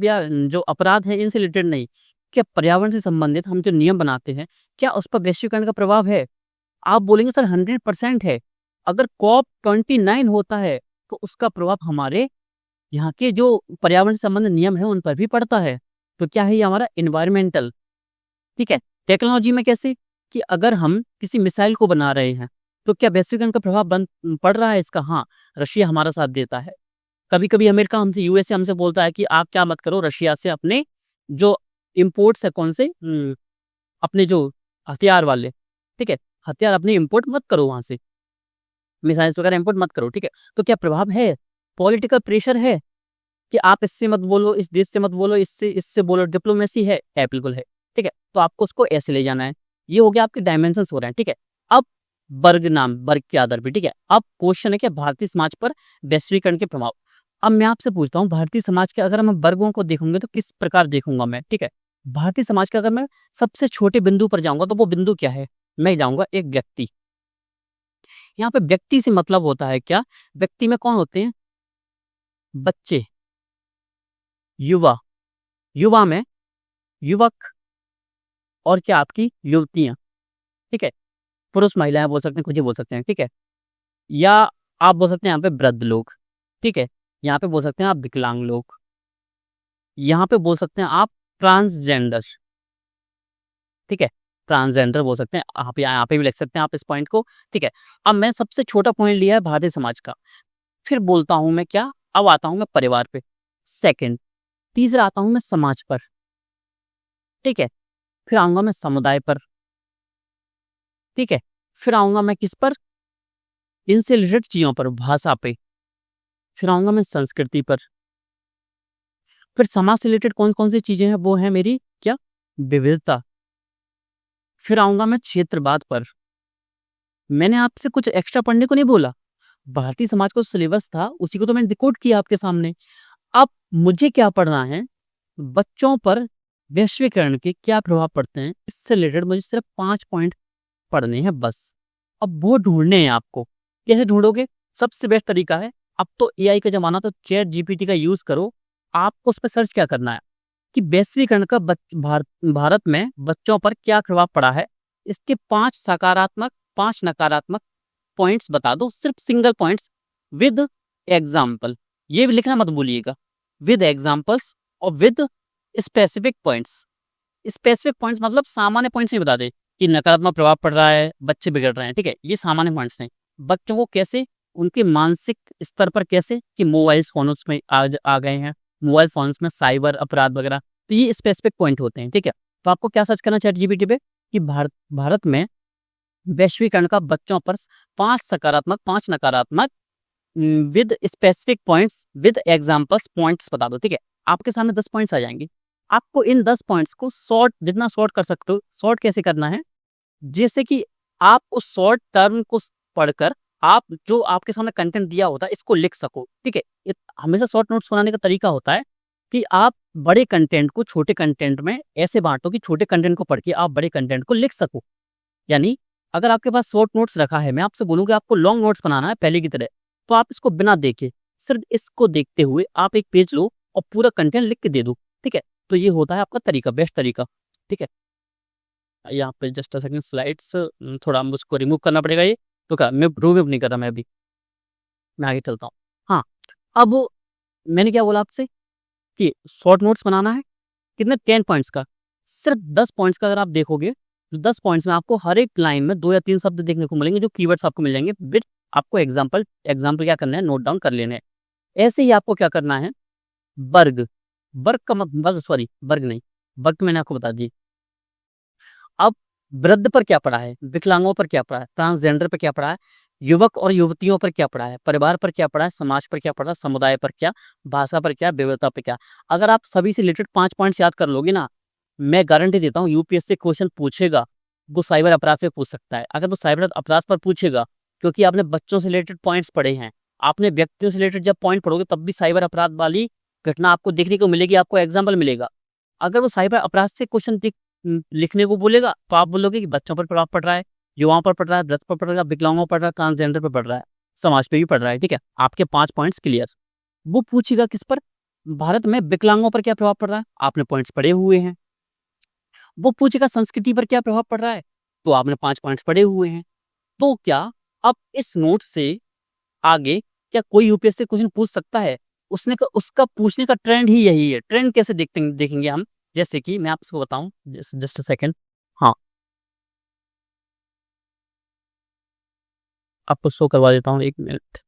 या जो अपराध है इनसे रिलेटेड नहीं, क्या पर्यावरण से संबंधित हम जो नियम बनाते हैं, क्या उस पर वैश्वीकरण का प्रभाव है? आप बोलेंगे सर 100% है। अगर COP29 होता है तो उसका प्रभाव हमारे यहाँ के जो पर्यावरण से संबंधित नियम है उन पर भी पड़ता है। तो क्या है ये हमारा इन्वायरमेंटल, ठीक है। टेक्नोलॉजी में कैसे, कि अगर हम किसी मिसाइल को बना रहे हैं तो क्या वैश्वीकरण का प्रभाव पड़ रहा है इसका? हाँ, रशिया हमारा साथ देता है। कभी कभी अमेरिका हमसे, यूएसए हमसे बोलता है कि आप क्या मत करो, रशिया से अपने जो इम्पोर्ट्स है, कौन से अपने जो हथियार वाले, ठीक है, हथियार अपने इम्पोर्ट मत करो वहां से, मिसाइल्स वगैरह इम्पोर्ट मत करो, ठीक है। तो क्या प्रभाव है? पॉलिटिकल प्रेशर है कि आप इससे मत बोलो, इस देश से मत बोलो, इससे इससे बोलो, डिप्लोमेसी है बिल्कुल है, ठीक है। तो आपको उसको ऐसे ले जाना है। ये हो गया, आपके डायमेंशंस हो रहे हैं, ठीक है। अब वर्ग के आधार पर, ठीक है। अब क्वेश्चन है कि भारतीय समाज पर वैश्वीकरण के प्रभाव। अब मैं आपसे पूछता हूँ, भारतीय समाज के अगर मैं वर्गों को देखूंगे तो किस प्रकार देखूंगा मैं, ठीक है। भारतीय समाज का अगर मैं सबसे छोटे बिंदु पर जाऊंगा तो वो बिंदु क्या है? मैं जाऊंगा एक व्यक्ति। यहाँ पे व्यक्ति से मतलब होता है क्या? व्यक्ति में कौन होते हैं? बच्चे, युवा, युवा में युवक, और क्या आपकी युवतियां, ठीक है। पुरुष महिलाएं बोल सकते हैं, कुछ ही बोल सकते हैं, ठीक है। या आप बोल सकते हैं यहाँ पे वृद्ध लोग, ठीक है। यहाँ पे बोल सकते हैं आप विकलांग लोग, यहाँ पे बोल सकते हैं आप ट्रांसजेंडर, ठीक है। ट्रांसजेंडर बोल सकते हैं आप, यहाँ पे भी लिख सकते हैं आप इस पॉइंट को, ठीक है। अब मैं सबसे छोटा पॉइंट लिया है भारतीय समाज का, फिर बोलता हूं मैं क्या, अब आता हूं मैं परिवार पे, सेकंड, तीसरा आता हूं मैं समाज पर, ठीक है। फिर आऊंगा मैं समुदाय पर, ठीक है। फिर आऊंगा मैं किस पर? इनसे रिलेटेड चीजों पर, भाषा पे। फिर आऊंगा मैं संस्कृति पर। फिर समाज से रिलेटेड कौन कौन सी चीजें हैं, वो है मेरी क्या, विविधता। फिर आऊंगा मैं क्षेत्रवाद पर। मैंने आपसे कुछ एक्स्ट्रा पढ़ने को नहीं बोला, भारतीय समाज को सिलेबस था उसी को तो मैंने डिकोड किया आपके सामने। अब मुझे क्या पढ़ना है, बच्चों पर वैश्वीकरण के क्या प्रभाव पड़ते हैं, इससे रिलेटेड मुझे सिर्फ 5 पॉइंट पढ़ने हैं बस। अब वो ढूंढने हैं आपको। कैसे ढूंढोगे? सबसे बेस्ट तरीका है, अब तो एआई का जमाना, तो चैट जीपीटी का यूज करो। आपको उस पर सर्च क्या करना है कि वैश्वीकरण का भारत में बच्चों पर क्या प्रभाव पड़ा है, इसके 5 सकारात्मक 5 नकारात्मक पॉइंट्स बता दो, सिर्फ सिंगल पॉइंट्स विद एग्जाम्पल, ये भी लिखना मत भूलिएगा, विद एग्जाम्पल्स और with specific points. Specific points मतलब सामान्य पॉइंट्स नहीं बताते कि नकारात्मक प्रभाव पड़ रहा है, बच्चे बिगड़ रहे हैं, ठीक है, ये सामान्य पॉइंट्स नहीं। बच्चों को कैसे, उनके मानसिक स्तर पर कैसे, कि मोबाइल फोन्स में आ गए हैं, मोबाइल फोन्स में साइबर अपराध वगैरह, तो ये स्पेसिफिक पॉइंट होते हैं, ठीक है। तो आपको क्या सर्च करना चाहिए जीपीटी पे कि भारत में वैश्वीकरण का बच्चों पर 5 सकारात्मक 5 नकारात्मक with specific points with examples points बता दो, ठीक है। आपके सामने 10 पॉइंट्स आ जाएंगे। आपको इन 10 पॉइंट्स को शॉर्ट, जितना शॉर्ट कर सकते हो, शॉर्ट कैसे करना है, जैसे कि आप उस शॉर्ट टर्म को पढ़कर आप जो आपके सामने कंटेंट दिया होता है इसको लिख सको, ठीक है। हमेशा शॉर्ट नोट्स बनाने का तरीका होता है कि आप बड़े कंटेंट को छोटे कंटेंट में ऐसे बांटो कि छोटे कंटेंट को पढ़ के आप बड़े कंटेंट को लिख सको। यानी अगर आपके पास शॉर्ट नोट्स रखा है, मैं आपसे बोलूँ कि आपको लॉन्ग नोट्स बनाना है पहले की तरह, तो आप इसको बिना देखे सिर्फ इसको देखते हुए आप एक पेज लो और पूरा कंटेंट लिख के दे दो, ठीक है। तो ये होता है आपका तरीका, बेस्ट तरीका, ठीक है। यहाँ पे जस्ट सेकंड, स्लाइड्स थोड़ा मुझको रिमूव करना पड़ेगा, ये तो क्या मैं रिमूव नहीं कर रहा, मैं आगे चलता हूँ। हाँ, अब मैंने क्या बोला आपसे कि शॉर्ट नोट्स बनाना है, कितने 10 पॉइंट्स का, सिर्फ 10 पॉइंट्स का अगर आप देखोगे तो 10 पॉइंट्स में आपको हर एक लाइन में 2 या 3 शब्द देखने को मिलेंगे, जो कीवर्ड्स आपको मिल जाएंगे, विद आपको एग्जाम्पल क्या करना है, नोट डाउन कर लेने हैं। ऐसे ही आपको क्या करना है, वर्ग, वर्ग का मतलब सॉरी वर्ग नहीं, वर्ग मैंने आपको बता दी। अब वृद्ध पर क्या पड़ा है, विकलांगों पर क्या पड़ा है, ट्रांसजेंडर पर क्या पड़ा है, युवक और युवतियों पर क्या पड़ा है, परिवार पर क्या पड़ा है, समाज पर क्या पड़ा है, समुदाय पर क्या, भाषा पर क्या, विविधता पर क्या। अगर आप सभी से रिलेटेड 5 पॉइंट्स याद कर लोगे ना, मैं गारंटी देता हूँ यूपीएससी क्वेश्चन पूछेगा, वो साइबर अपराध पे पूछ सकता है। अगर वो साइबर अपराध पर पूछेगा, क्योंकि आपने बच्चों से रिलेटेड पॉइंट्स पढ़े हैं, आपने व्यक्तियों से रिलेटेड जब पॉइंट पढ़ोगे तब भी साइबर अपराध वाली घटना आपको देखने को मिलेगी, आपको एग्जाम्पल मिलेगा। अगर वो साइबर अपराध से क्वेश्चन लिखने को बोलेगा तो आप बोलोगे कि बच्चों पर प्रभाव पड़ रहा है, युवाओं पर पड़ रहा है, वृद्ध पर पड़ रहा है, विकलांगों पर पड़ रहा है, ट्रांसजेंडर पर पड़ रहा है, समाज पे भी पड़ रहा है, ठीक है। आपके 5 पॉइंट्स क्लियर। वो पूछेगा किस पर, भारत में विकलांगों पर क्या प्रभाव पड़ रहा है, आपने पॉइंट्स पढ़े हुए हैं। वो पूछेगा संस्कृति पर क्या प्रभाव पड़ रहा है, तो आपने 5 पॉइंट्स पढ़े हुए हैं। तो क्या अब इस नोट से आगे क्या कोई यूपीएससी क्वेश्चन पूछ सकता है, उसका पूछने का ट्रेंड ही यही है। ट्रेंड कैसे देखेंगे हम, जैसे कि मैं आपको बताऊं, जस्ट सेकंड, हाँ आपको शो करवा देता हूँ, 1 मिनट।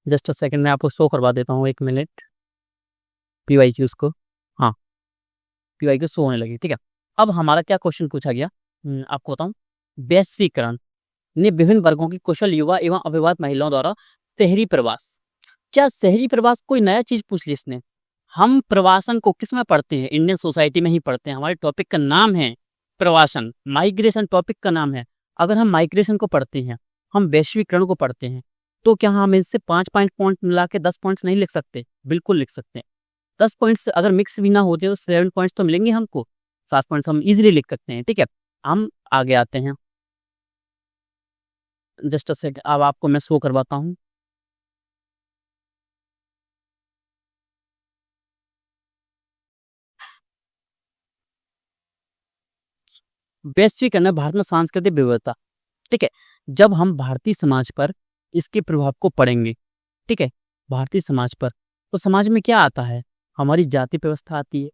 जस्ट सेकंड, मैं आपको शो करवा देता हूँ, 1 मिनट। पीवाईक्यूज को, हाँ पीवाईक्यू शो होने लगी, ठीक है। अब हमारा क्या क्वेश्चन पूछा गया, आपको बताऊं, वैश्वीकरण ने विभिन्न वर्गों की कुशल युवा एवं अविवाहित महिलाओं द्वारा शहरी प्रवास, क्या शहरी प्रवास कोई नया चीज पूछ ली इसने। हम प्रवासन को किस में पढ़ते हैं, इंडियन सोसाइटी में ही पढ़ते हैं। हमारे टॉपिक का नाम है प्रवासन, माइग्रेशन टॉपिक का नाम है। अगर हम माइग्रेशन को पढ़ते हैं, हम वैश्वीकरण को पढ़ते हैं, तो क्या हम इससे 5 पॉइंट मिला के 10 पॉइंट्स नहीं लिख सकते, बिल्कुल लिख सकते हैं। 10 पॉइंट्स अगर मिक्स भी ना होते तो 7 पॉइंट्स तो मिलेंगे हमको, 7 पॉइंट्स हम इजीली लिख सकते हैं, ठीक है। हम आगे आते हैं, जस्ट अ सेकंड, अब आपको मैं शो करवाता हूँ। वैश्वीकरण है भारत में सांस्कृतिक विविधता, ठीक है। जब हम भारतीय समाज पर इसके प्रभाव को पढ़ेंगे, ठीक है, भारतीय समाज पर, तो समाज में क्या आता है, हमारी जाति व्यवस्था आती है।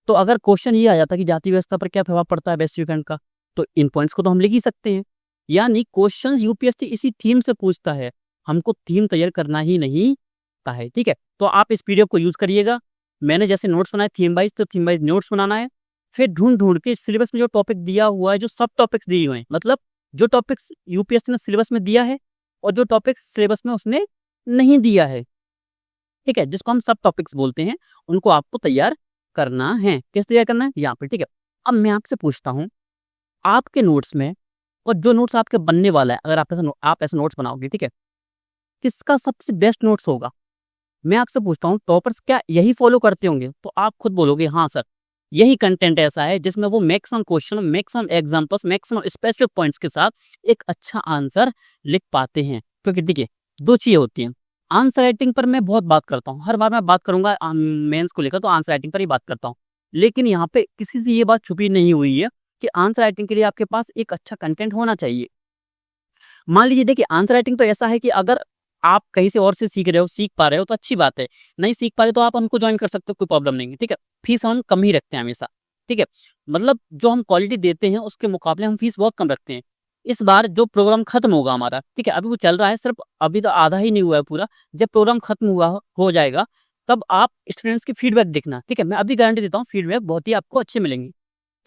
तो अगर क्वेश्चन ये आ जाता है कि जाति व्यवस्था पर क्या प्रभाव पड़ता है वैश्वीकरण का, तो इन पॉइंट्स को तो हम लिख ही सकते हैं। यानी क्वेश्चन यूपीएससी इसी थीम से पूछता है, हमको थीम तैयार करना ही नहीं आता है, ठीक है। तो आप इस पीडीएफ को यूज करिएगा। मैंने जैसे नोट्स बनाए थीम वाइज, तो थीम वाइज नोट्स बनाना है। फिर ढूंढ ढूंढ के सिलेबस में जो टॉपिक दिया हुआ है, जो सब टॉपिक्स दिए हुए हैं, मतलब जो टॉपिक्स यूपीएससी ने सिलेबस में दिया है और जो टॉपिक्स सिलेबस में उसने नहीं दिया है, ठीक है, जिसको हम सब टॉपिक्स बोलते हैं, उनको आपको तैयार करना है। किस तैयार करना है, यहाँ पे, ठीक है। अब मैं आपसे पूछता हूँ, आपके नोट्स में और जो नोट्स आपके बनने वाला है, अगर आप ऐसे नोट्स बनाओगे, ठीक है, किसका सबसे बेस्ट नोट्स होगा। मैं आपसे पूछता हूँ, टॉपर्स क्या यही फॉलो करते होंगे, तो आप खुद बोलोगे हाँ सर, यही कंटेंट ऐसा है जिसमें वो maximum question, maximum examples, maximum specific points के साथ एक अच्छा आंसर लिख पाते हैं। क्योंकि देखिए, 2 चीजें होती हैं। आंसर राइटिंग पर मैं बहुत बात करता हूँ, हर बार मैं बात करूंगा मेंस को लेकर, तो आंसर राइटिंग पर ही बात करता हूँ। लेकिन यहाँ पे किसी से ये बात छुपी नहीं हुई है कि आंसर राइटिंग के लिए आपके पास एक अच्छा कंटेंट होना चाहिए। मान लीजिए देखिए आंसर राइटिंग तो ऐसा है कि अगर आप कहीं से और से सीख रहे हो, सीख पा रहे हो तो अच्छी बात है। नहीं सीख पा रहे तो आप हमको जॉइन कर सकते हो, कोई प्रॉब्लम नहीं है, ठीक है। फीस हम कम ही रखते हैं हमेशा, ठीक है। मतलब जो हम क्वालिटी देते हैं उसके मुकाबले हम फीस बहुत कम रखते हैं। इस बार जो प्रोग्राम खत्म होगा हमारा, ठीक है, अभी वो चल रहा है, सिर्फ अभी तो आधा ही नहीं हुआ है पूरा। जब प्रोग्राम खत्म हुआ हो जाएगा तब आप स्टूडेंट्स की फीडबैक देखना, ठीक है। मैं अभी गारंटी देता हूँ फीडबैक बहुत ही आपको अच्छे मिलेंगे,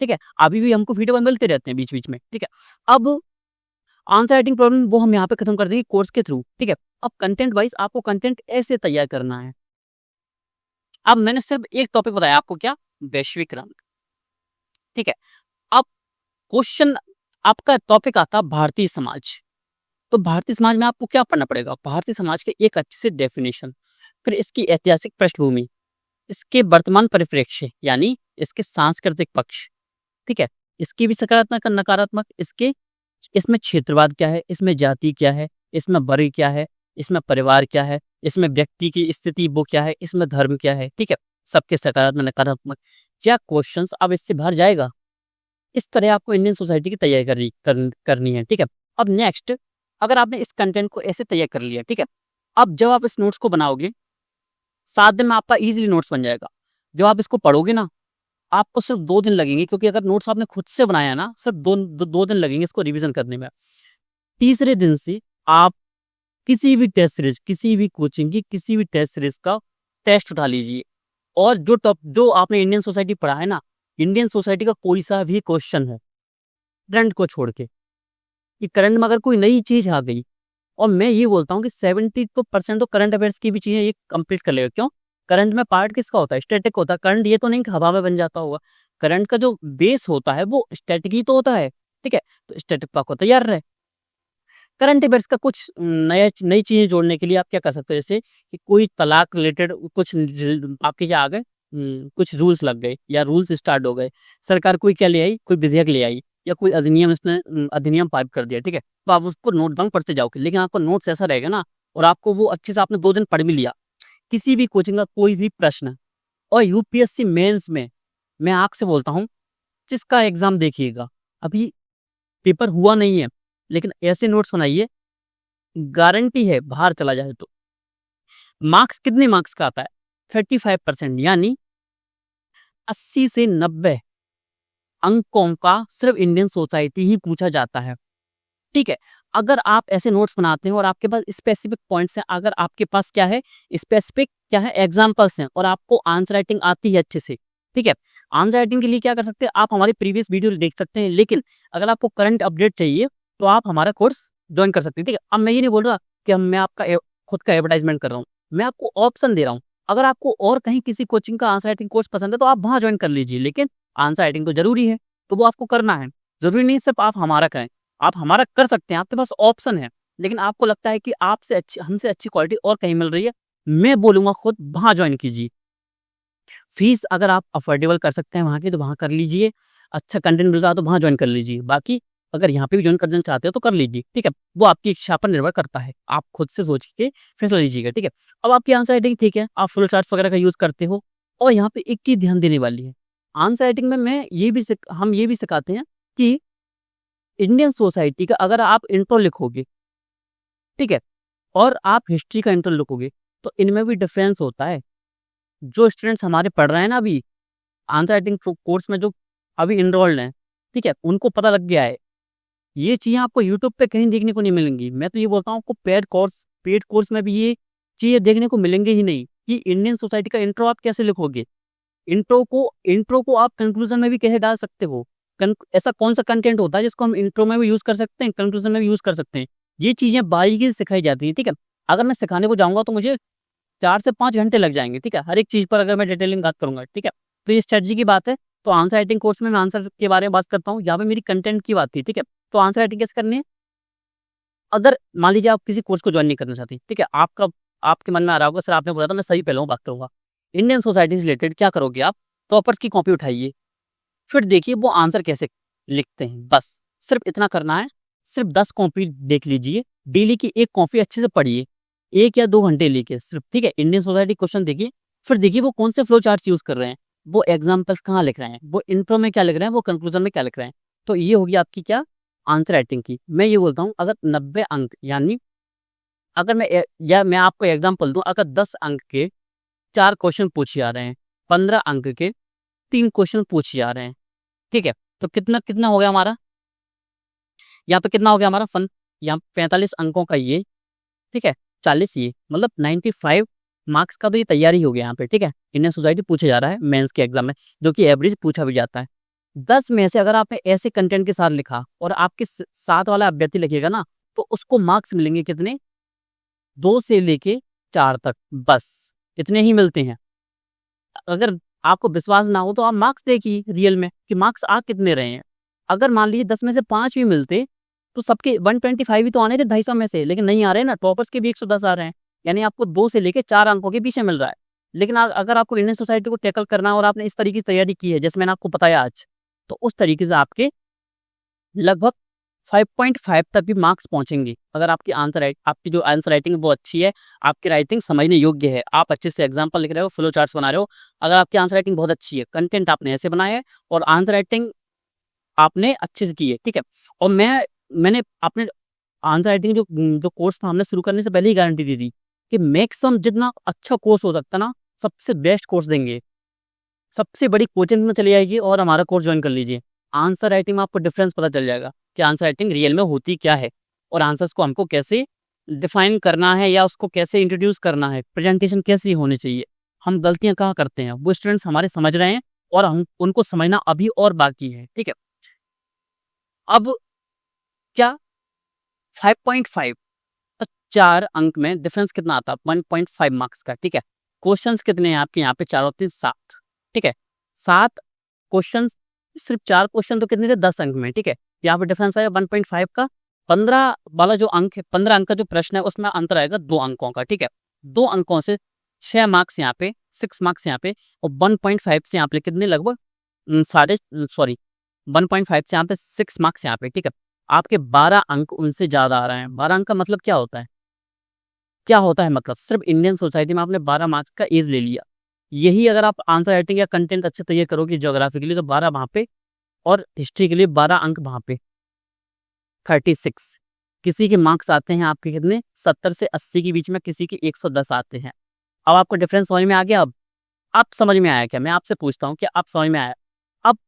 ठीक है। अभी भी हमको फीडबैक मिलते रहते हैं बीच बीच में, ठीक है। अब आंसर राइटिंग प्रॉब्लम वो हम यहाँ पे खत्म कर देंगे कोर्स के थ्रू, ठीक है। अब कंटेंट वाइज आपको कंटेंट ऐसे तैयार करना है। अब मैंने सिर्फ एक टॉपिक बताया आपको, क्या? वैश्विक रंग, ठीक है। अब क्वेश्चन आपका टॉपिक आता है भारतीय समाज। तो भारतीय समाज में आपको क्या पढ़ना पड़ेगा? भारतीय समाज के एक अच्छे से डेफिनेशन, फिर इसकी ऐतिहासिक पृष्ठभूमि, इसके वर्तमान परिप्रेक्ष्य यानी इसके सांस्कृतिक पक्ष, ठीक है। इसकी भी सकारात्मक और नकारात्मक, इसमें क्षेत्रवाद क्या है, इसमें जाति क्या है, इसमें वर्ग क्या है, इसमें परिवार क्या है, इसमें व्यक्ति की स्थिति वो क्या है, इसमें धर्म क्या है, ठीक है। सबके सकारात्मक नकारात्मक क्या क्वेश्चंस अब इससे बाहर जाएगा। इस तरह आपको इंडियन सोसाइटी की तैयारी करनी है, ठीक है। अब नेक्स्ट, अगर आपने इस कंटेंट को ऐसे तैयार कर लिया, ठीक है। अब जब आप इस नोट्स को बनाओगे 7 दिन में आपका इजीली नोट्स बन जाएगा। जब आप इसको पढ़ोगे ना, आपको सिर्फ 2 दिन लगेंगे, क्योंकि अगर नोट्स आपने खुद से बनाया है ना, सिर्फ 2 दिन लगेंगे इसको रिवीजन करने में। तीसरे दिन से आप किसी भी टेस्ट सीरीज, किसी भी कोचिंग की किसी भी टेस्ट सीरीज का टेस्ट उठा लीजिए, और जो आपने इंडियन सोसाइटी पढ़ा है ना, इंडियन सोसाइटी का कोई सा भी क्वेश्चन है करंट को छोड़ के, कि करंट में अगर कोई नई चीज आ गई, और मैं ये बोलता हूँ कि 70% तो करंट अफेयर्स की भी चीजें ये कंप्लीट कर लेगा। क्यों? करंट में पार्ट किसका होता है? स्टैटिक होता है। करंट ये तो नहीं कि हवा में बन जाता होगा। करंट का जो बेस होता है वो स्टैटिक ही तो होता है, ठीक है। तो स्टैटिक पर आपको तैयार रहे। करंट अफेयर्स का कुछ नई चीजें जोड़ने के लिए आप क्या कर सकते हो, जैसे कि कोई तलाक रिलेटेड कुछ आपके क्या आ गए, कुछ रूल्स लग गए या रूल्स स्टार्ट हो गए, सरकार कोई क्या ले आई, कोई विधेयक ले आई या कोई अधिनियम इसने अधिनियम पारित कर दिया, ठीक है। तो आप उसको नोट डाउन पढ़ते जाओगे, लेकिन आपका नोट्स ऐसा रहेगा ना, और आपको वो अच्छे से आपने 2 दिन पढ़ भी लिया, किसी भी कोचिंग का कोई भी प्रश्न, और यूपीएससी मेंस में मैं आपसे बोलता हूँ जिसका एग्जाम देखिएगा, अभी पेपर हुआ नहीं है, लेकिन ऐसे नोट्स बनाइए, गारंटी है बाहर चला जाए तो। मार्क्स कितने मार्क्स का आता है? 35%, यानी 80 से 90 अंकों का सिर्फ इंडियन सोसाइटी ही पूछा जाता है, ठीक है। अगर आप ऐसे नोट्स बनाते हैं और आपके पास स्पेसिफिक पॉइंट्स हैं, अगर आपके पास क्या है, स्पेसिफिक क्या है, एग्जांपल्स हैं, और आपको आंसर राइटिंग आती है अच्छे से, ठीक है। आंसर राइटिंग के लिए क्या कर सकते हैं, आप हमारी प्रीवियस वीडियो देख सकते हैं, लेकिन अगर आपको करंट अपडेट चाहिए तो आप हमारा कोर्स ज्वाइन कर सकते हैं, ठीक है। अब मैं ये नहीं बोल रहा कि मैं आपका खुद का एडवर्टाइजमेंट कर रहा हूँ, मैं आपको ऑप्शन दे रहा हूँ। अगर आपको और कहीं किसी कोचिंग का आंसर राइटिंग कोर्स पसंद है तो आप वहाँ ज्वाइन कर लीजिए, लेकिन आंसर राइटिंग तो जरूरी है, तो वो आपको करना है। जरूरी नहीं सिर्फ आप हमारा करें, आप हमारा कर सकते हैं, आपके पास ऑप्शन है, लेकिन आपको लगता है कि आपसे अच्छी, हमसे अच्छी क्वालिटी और कहीं मिल रही है, मैं बोलूंगा खुद वहां ज्वाइन कीजिए। फीस अगर आप अफोर्डेबल कर सकते हैं वहां की तो वहां कर लीजिए, अच्छा कंटेंट मिल रहा है तो वहां ज्वाइन कर लीजिए। बाकी अगर यहाँ पे भी ज्वाइन करना चाहते हो तो कर लीजिए, ठीक है। वो आपकी इच्छा पर निर्भर करता है, आप खुद से सोच के फैसला लीजिएगा, ठीक है। अब आपकी आंसर राइटिंग ठीक है, आप फ्लो चार्ट्स वगैरह का यूज करते हो, और यहाँ पे एक चीज ध्यान देने वाली है, आंसर राइटिंग में हम ये भी सिखाते हैं कि इंडियन सोसाइटी का अगर आप इंट्रो लिखोगे, ठीक है, और आप हिस्ट्री का इंट्रो लिखोगे, तो इनमें भी डिफरेंस होता है। जो स्टूडेंट्स हमारे पढ़ रहे हैं ना अभी आंसर राइटिंग कोर्स में, जो अभी इनरोल्ड हैं, ठीक है, उनको पता लग गया है। ये चीजें आपको यूट्यूब पे कहीं देखने को नहीं मिलेंगी। मैं तो ये बोलता हूँ आपको पेड कोर्स में भी ये चीजें देखने को मिलेंगे ही नहीं, कि इंडियन सोसाइटी का इंट्रो आप कैसे लिखोगे, इंट्रो को आप कंक्लूजन में भी कैसे डाल सकते हो, ऐसा कौन सा कंटेंट होता है जिसको हम इंट्रो में भी यूज कर सकते हैं, कंक्लूजन में भी यूज कर सकते हैं। ये चीजें बारीकी से सिखाई जाती है, ठीक है। अगर मैं सिखाने को जाऊंगा तो मुझे 4 से 5 घंटे लग जाएंगे, ठीक है, हर एक चीज पर अगर मैं डिटेलिंग बात करूंगा, ठीक है। तो ये स्ट्रेटजी की बात है। तो आंसर राइटिंग कोर्स में मैं आंसर के बारे में बात करता हूँ, यहाँ पे मेरी कंटेंट की बात थी, ठीक है। तो आंसर राइटिंग कैसे करनी है, अगर मान लीजिए आप किसी कोर्स को ज्वाइन नहीं करना चाहते, ठीक है, आपके मन में आ रहा होगा सर आपने बोला था मैं सही पहले बात करूंगा, इंडियन सोसाइटी से रिलेटेड क्या करोगे आप, टॉपर्स की कॉपी उठाइए, फिर देखिए वो आंसर कैसे लिखते हैं, बस सिर्फ इतना करना है। सिर्फ 10 कॉपी देख लीजिए, डेली की एक कॉपी अच्छे से पढ़िए, 1 या 2 घंटे लेके सिर्फ, ठीक है। इंडियन सोसाइटी क्वेश्चन देखिए, फिर देखिए वो कौन से फ्लो चार्ट यूज कर रहे हैं, वो एग्जाम्पल्स कहाँ लिख रहे हैं, वो इंट्रो में क्या लिख रहे हैं, वो कंक्लूजन में क्या लिख रहे हैं, तो ये होगी आपकी क्या, आंसर राइटिंग की। मैं ये बोलता हूँ अगर 90 अंक, यानी अगर मैं आपको एग्जाम्पल दूं, अगर 10 अंक के 4 क्वेश्चन पूछे जा रहे हैं, 15 अंक के 3 क्वेश्चन पूछे जा रहे हैं, ठीक है, तो कितना कितना हो गया हमारा, यहाँ पे कितना हो गया हमारा फन, यहाँ 45 अंकों का ये, ठीक है, 40 ये, मतलब 95 मार्क्स का तो ये तैयारी हो गया यहाँ पे, ठीक है। इंडियन सोसाइटी पूछा जा रहा है मेंस के एग्जाम में, जो कि एवरेज पूछा भी जाता है। 10 में से अगर आपने ऐसे कंटेंट के साथ लिखा और आपके साथ वाला अभ्यर्थी लिखेगा ना, तो उसको मार्क्स मिलेंगे कितने, 2 से लेके 4 तक, बस इतने ही मिलते हैं। अगर आपको विश्वास ना हो तो आप मार्क्स देखिए रियल में कि मार्क्स आ कितने रहे हैं। अगर मान लीजिए 10 में से 5 भी मिलते तो सबके 125 ही तो आने थे 250 में से, लेकिन नहीं आ रहे ना, टॉपर्स के भी 110 आ रहे हैं, यानी आपको 2 से लेके 4 अंकों के पीछे मिल रहा है। लेकिन अगर आपको इंडियन सोसाइटी को टैकल करना है और आपने इस तरीके से तैयारी की है जैसे मैंने आपको बताया आज, तो उस तरीके से आपके लगभग 5.5 तक भी मार्क्स पहुंचेंगे। अगर आपकी जो आंसर राइटिंग है वो अच्छी है, आपकी राइटिंग समझने योग्य है, आप अच्छे से एग्जाम्पल लिख रहे हो, फ्लो चार्ट्स बना रहे हो, अगर आपकी आंसर राइटिंग बहुत अच्छी है, कंटेंट आपने ऐसे बनाया है और आंसर राइटिंग आपने अच्छे से की है, ठीक है। और मैंने अपने आंसर राइटिंग जो जो कोर्स था, हमने शुरू करने से पहले ही गारंटी दी थी कि मैक्सिमम जितना अच्छा कोर्स हो सकता ना, सबसे बेस्ट कोर्स देंगे, सबसे बड़ी कोचिंग में चली जाएगी और हमारा कोर्स ज्वाइन कर लीजिए। आंसर राइटिंग में आपको डिफरेंस पता चल जाएगा कि आंसर राइटिंग रियल में होती क्या है और आंसर्स को हमको कैसे डिफाइन करना है या उसको कैसे इंट्रोड्यूस करना है, प्रेजेंटेशन कैसी होनी चाहिए, हम गलतियां कहाँ करते हैं, वो स्टूडेंट्स हमारे समझ रहे हैं और हम उनको समझना अभी और बाकी है, ठीक है। अब क्या 5.5, 4 अंक में डिफरेंस कितना आता है, 1.5 मार्क्स का, ठीक है। क्वेश्चंस कितने हैं आपके यहाँ पे, 4 और 3 7, ठीक है। 7 क्वेश्चन, सिर्फ 4 क्वेश्चन तो कितने थे, 10 अंक में, ठीक है। यहाँ पे डिफरेंस आएगा 1.5 का। 15 वाला जो अंक है, 15 अंक का जो प्रश्न है उसमें अंतर आएगा 2 अंकों का, ठीक है। 2 अंकों से 6 मार्क्स यहाँ पे, 6 मार्क्स यहाँ पे, और 1.5 से यहाँ पे कितने, लगभग साढ़े, सॉरी 1.5 से यहाँ पे 6 मार्क्स यहाँ पे, ठीक है। आपके 12 अंक उनसे ज्यादा आ रहे हैं। 12 अंक का मतलब क्या होता है, क्या होता है मतलब, सिर्फ इंडियन सोसाइटी में आपने 12 मार्क्स का एज ले लिया। यही अगर आप आंसर राइटिंग या कंटेंट अच्छे तैयार करोगे ज्योग्राफी के लिए तो 12 वहां पे, और हिस्ट्री के लिए 12 अंक वहां पे, 36। किसी के मार्क्स आते हैं आपके कितने, 70 से 80 के बीच में, किसी के 110 आते हैं। अब आपको डिफरेंस समझ में आ गया। अब आप समझ में आया क्या, मैं आपसे पूछता हूँ कि आप समझ में आया। अब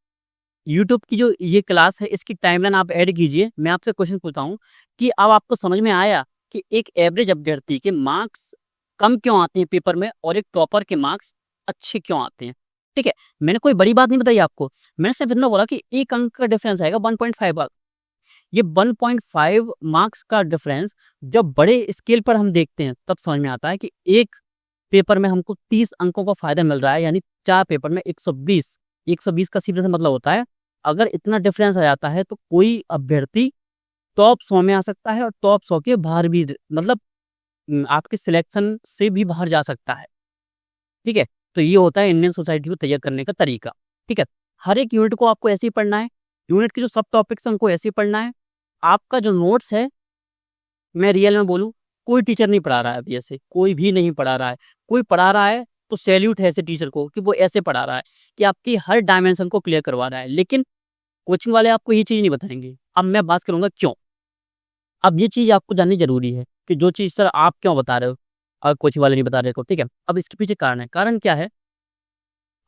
यूट्यूब की जो ये क्लास है इसकी टाइमलाइन आप ऐड कीजिए। मैं आपसे क्वेश्चन पूछता हूँ कि अब आपको समझ में आया कि एक एवरेज अभ्यर्थी के मार्क्स कम क्यों आते हैं पेपर में और एक टॉपर के मार्क्स अच्छे क्यों आते हैं, ठीक है। मैंने कोई बड़ी बात नहीं बताई आपको, मैंने सिर्फ इतना बोला कि एक अंक का डिफरेंस आएगा 1.5। ये 1.5 मार्क्स का डिफरेंस जब बड़े स्केल पर हम देखते हैं तब समझ में आता है कि एक पेपर में हमको 30 अंकों का फायदा मिल रहा है, यानी 4 पेपर में 120। 120 का सीधे से मतलब होता है अगर इतना डिफरेंस आ जाता है तो कोई अभ्यर्थी टॉप 100 में आ सकता है और टॉप 100 के बाहर भी, मतलब आपके सिलेक्शन से भी बाहर जा सकता है, ठीक है। तो ये होता है इंडियन सोसाइटी को तैयार करने का तरीका, ठीक है। हर एक यूनिट को आपको ऐसे ही पढ़ना है, यूनिट के जो सब टॉपिक्स हैं उनको ऐसे ही पढ़ना है। आपका जो नोट्स है, मैं रियल में बोलूँ, कोई टीचर नहीं पढ़ा रहा है अभी, ऐसे कोई भी नहीं पढ़ा रहा है। कोई पढ़ा रहा है तो सैल्यूट है ऐसे टीचर को कि वो ऐसे पढ़ा रहा है कि आपकी हर डायमेंशन को क्लियर करवा रहा है, लेकिन कोचिंग वाले आपको ये चीज़ नहीं बताएंगे। अब मैं बात करूंगा क्यों। अब ये चीज़ आपको जाननी जरूरी है कि जो चीज़ सर आप क्यों बता रहे हो और कोचिंग वाले नहीं बता रहे को, ठीक है। अब इसके पीछे कारण है, कारण क्या है,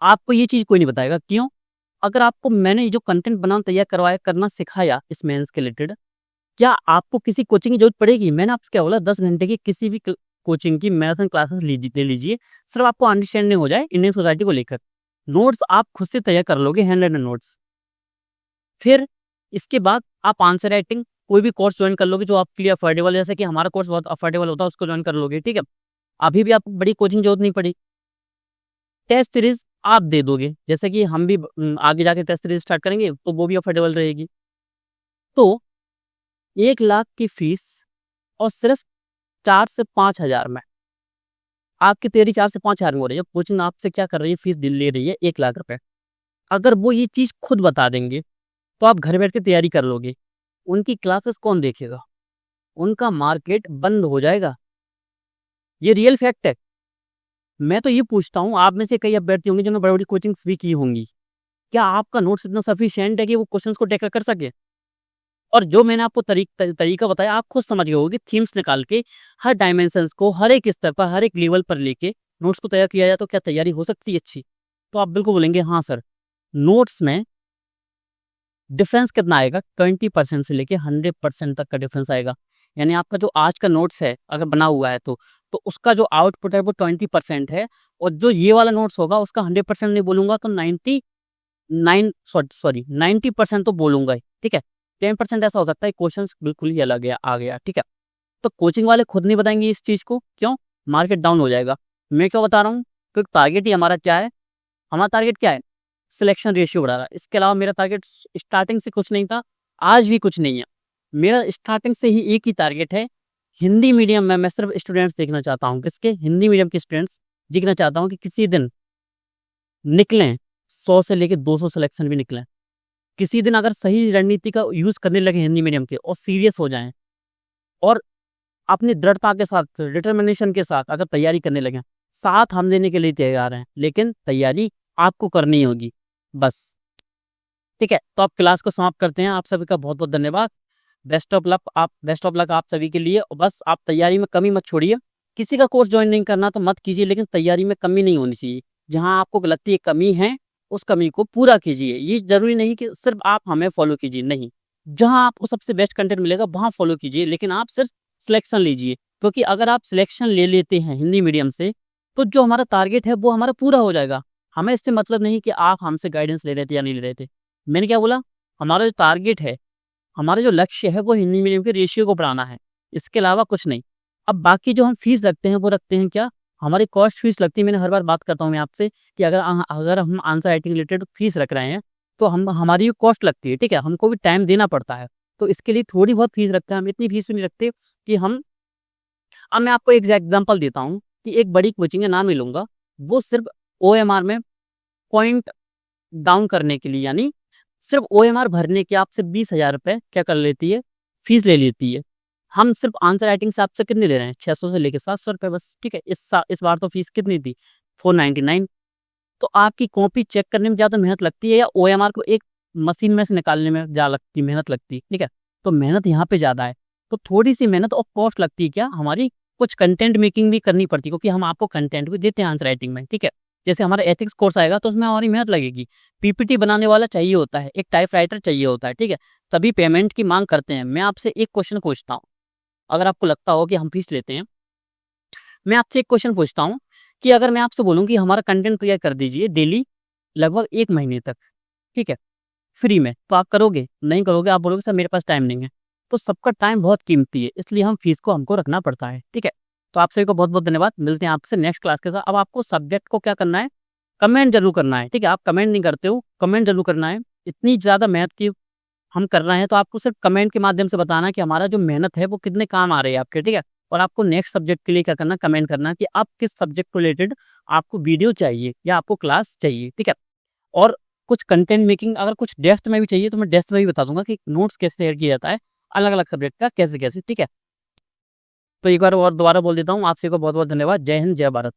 आपको ये चीज़ कोई नहीं बताएगा। क्यों, अगर आपको मैंने ये जो कंटेंट बनाना तैयार करवाया, करना सिखाया इस मेंस के रिलेटेड, क्या आपको किसी कोचिंग की जरूरत पड़ेगी। मैंने आपसे क्या बोला, 10 घंटे की किसी भी कोचिंग की मैराथन क्लासेस ले लीजिए, सिर्फ आपको अंडरस्टैंडिंग हो जाए इंडियन सोसाइटी को लेकर। नोट्स आप खुद से तैयार कर लोगे, हैंड राइटेड नोट्स। फिर इसके बाद आप आंसर राइटिंग कोई भी कोर्स ज्वाइन कर लोगे जो आपके लिए अफोर्डेबल, जैसे कि हमारा कोर्स बहुत अफोर्डेबल होता है, उसको ज्वाइन कर लोगे, ठीक है। अभी भी आपको बड़ी कोचिंग जरूरत नहीं पड़ी। टेस्ट सीरीज आप दे दोगे, जैसे कि हम भी आगे जाके टेस्ट सीरीज स्टार्ट करेंगे तो वो भी अफोर्डेबल रहेगी। तो 1 लाख की फीस और सिर्फ 4 से 5 हजार में आपकी तैयारी 4 से 5 हजार में हो रही है। कोचिंग आपसे क्या कर रही है, फीस ले रही है 1 लाख रुपए। अगर वो ये चीज खुद बता देंगे तो आप घर बैठ के तैयारी कर लोगे। उनकी क्लासेस कौन देखेगा, उनका मार्केट बंद हो जाएगा, ये रियल फैक्ट है। मैं तो ये पूछता हूँ, आप में से कई अभ्यर्थी होंगे जिन्होंने बड़ी बड़ी कोचिंग्स भी की होंगी, क्या आपका नोट्स इतना सफिशिएंट है कि वो क्वेश्चंस को टैकल कर सके? और जो मैंने आपको तरीका बताया, आप खुद समझ गए होगे, थीम्स निकाल के हर डायमेंशंस को हर एक स्तर पर, हर एक लेवल पर लेके नोट्स को तैयार किया जाए तो क्या तैयारी हो सकती है अच्छी? तो आप बिल्कुल बोलेंगे हाँ सर। नोट्स में डिफरेंस कितना आएगा? 20% से लेके 100% तक का डिफरेंस आएगा। यानी आपका जो आज का नोट्स है अगर बना हुआ है तो उसका जो आउटपुट है वो 20% है, और जो ये वाला नोट्स होगा उसका 100% नहीं बोलूंगा तो 90% तो बोलूंगा ही, ठीक है। 10% ऐसा हो सकता है क्वेश्चन बिल्कुल ही अलग आ गया, ठीक है। तो कोचिंग वाले खुद नहीं बताएंगे इस चीज को, क्यों? मार्केट डाउन हो जाएगा। मैं क्यों बता रहा हूँ? क्योंकि टारगेट ही हमारा क्या है? हमारा टारगेट क्या है? सिलेक्शन रेशियो बढ़ा रहा है। इसके अलावा मेरा टारगेट स्टार्टिंग से कुछ नहीं था, आज भी कुछ नहीं है। मेरा स्टार्टिंग से ही एक ही टारगेट है, हिंदी मीडियम में मैं सिर्फ स्टूडेंट्स देखना चाहता हूँ। किसके? हिंदी मीडियम के स्टूडेंट्स देखना चाहता हूँ कि किसी दिन निकलें 100 से लेके 200 सिलेक्शन भी निकलें। किसी दिन अगर सही रणनीति का यूज करने लगे हिंदी मीडियम के और सीरियस हो जाएं और अपनी दृढ़ता के साथ, डिटर्मिनेशन के साथ अगर तैयारी करने लगे, साथ हम देने के लिए तैयार हैं, लेकिन तैयारी आपको करनी होगी बस, ठीक है। तो आप क्लास को समाप्त करते हैं। आप सभी का बहुत बहुत धन्यवाद। बेस्ट ऑफ लक आप सभी के लिए। और बस आप तैयारी में कमी मत छोड़िए। किसी का कोर्स ज्वाइन नहीं करना तो मत कीजिए, लेकिन तैयारी में कमी नहीं होनी चाहिए। जहां आपको लगती है कमी है, उस कमी को पूरा कीजिए। ये जरूरी नहीं कि सिर्फ आप हमें फॉलो कीजिए, नहीं। जहां आपको सबसे बेस्ट कंटेंट मिलेगा वहां फॉलो कीजिए, लेकिन आप सिर्फ सिलेक्शन लीजिए। क्योंकि अगर आप सिलेक्शन ले लेते हैं हिंदी मीडियम से, तो जो हमारा टारगेट है वो हमारा पूरा हो जाएगा। हमें इससे मतलब नहीं कि आप हमसे गाइडेंस ले रहे थे या नहीं ले रहे थे। मैंने क्या बोला? हमारा जो टारगेट है, हमारा जो लक्ष्य है वो हिंदी मीडियम के रेशियो को बढ़ाना है, इसके अलावा कुछ नहीं। अब बाकी जो हम फीस रखते हैं वो रखते हैं क्या? हमारी कॉस्ट फीस लगती है। मैंने हर बार बात करता हूँ मैं आपसे कि अगर हम आंसर राइटिंग रिलेटेड फीस रख रहे हैं तो हम हमारी कॉस्ट लगती है, ठीक है। हमको भी टाइम देना पड़ता है, तो इसके लिए थोड़ी बहुत फीस रखते हैं। हम इतनी फीस भी नहीं रखते कि हम। अब मैं आपको एक एग्जाम्पल देता हूँ कि एक बड़ी कोचिंग का नाम ही लूंगा, वो सिर्फ OMR में पॉइंट डाउन करने के लिए, यानी सिर्फ OMR भरने के आपसे 20,000 रुपये क्या कर लेती है? फीस ले लेती है। हम सिर्फ आंसर राइटिंग से आपसे कितने ले रहे हैं? 600 से लेके 700 रुपये बस, ठीक है। इस बार तो फीस कितनी थी? 499। तो आपकी कॉपी चेक करने में ज़्यादा मेहनत लगती है या OMR को एक मशीन में से निकालने में ज़्यादा मेहनत लगती है, ठीक है। तो मेहनत यहाँ पे ज़्यादा है, तो थोड़ी सी मेहनत और कॉस्ट लगती है क्या हमारी? कुछ कंटेंट मेकिंग भी करनी पड़ती है, क्योंकि हम आपको कंटेंट भी देते हैं आंसर राइटिंग में, ठीक है। जैसे हमारा एथिक्स कोर्स आएगा तो उसमें हमारी मेहनत लगेगी। PPT बनाने वाला चाहिए होता है, एक टाइप राइटर चाहिए होता है, ठीक है। तभी पेमेंट की मांग करते हैं। मैं आपसे एक क्वेश्चन पूछता हूँ, अगर आपको लगता हो कि हम फीस लेते हैं, मैं आपसे एक क्वेश्चन पूछता हूँ कि अगर मैं आपसे बोलूँ कि हमारा कंटेंट तैयार कर दीजिए डेली लगभग 1 महीने तक, ठीक है, फ्री में, तो आप करोगे? नहीं करोगे, आप बोलोगे सर मेरे पास टाइम नहीं है। तो सबका टाइम बहुत कीमती है, इसलिए हम फीस को हमको रखना पड़ता है, ठीक है। तो आप सभी को बहुत बहुत धन्यवाद। मिलते हैं आपसे नेक्स्ट क्लास के साथ। अब आपको सब्जेक्ट को क्या करना है? कमेंट जरूर करना है, ठीक है। आप कमेंट नहीं करते हो, कमेंट जरूर करना है। इतनी ज़्यादा मेहनत की हम कर रहे हैं तो आपको सिर्फ कमेंट के माध्यम से बताना कि हमारा जो मेहनत है वो कितने काम आ रही है आपके, ठीक है। और आपको नेक्स्ट सब्जेक्ट के लिए क्या करना? कमेंट करना कि आप किस सब्जेक्ट को रिलेटेड आपको वीडियो चाहिए या आपको क्लास चाहिए, ठीक है। और कुछ कंटेंट मेकिंग अगर कुछ डेप्थ में भी चाहिए तो मैं डेप्थ में भी बता दूंगा कि नोट्स कैसे तैयार किया जाता है अलग अलग सब्जेक्ट का, कैसे कैसे, ठीक है। तो एक बार और दोबारा बोल देता हूँ, आप सभी को बहुत बहुत धन्यवाद। जय हिंद, जय भारत।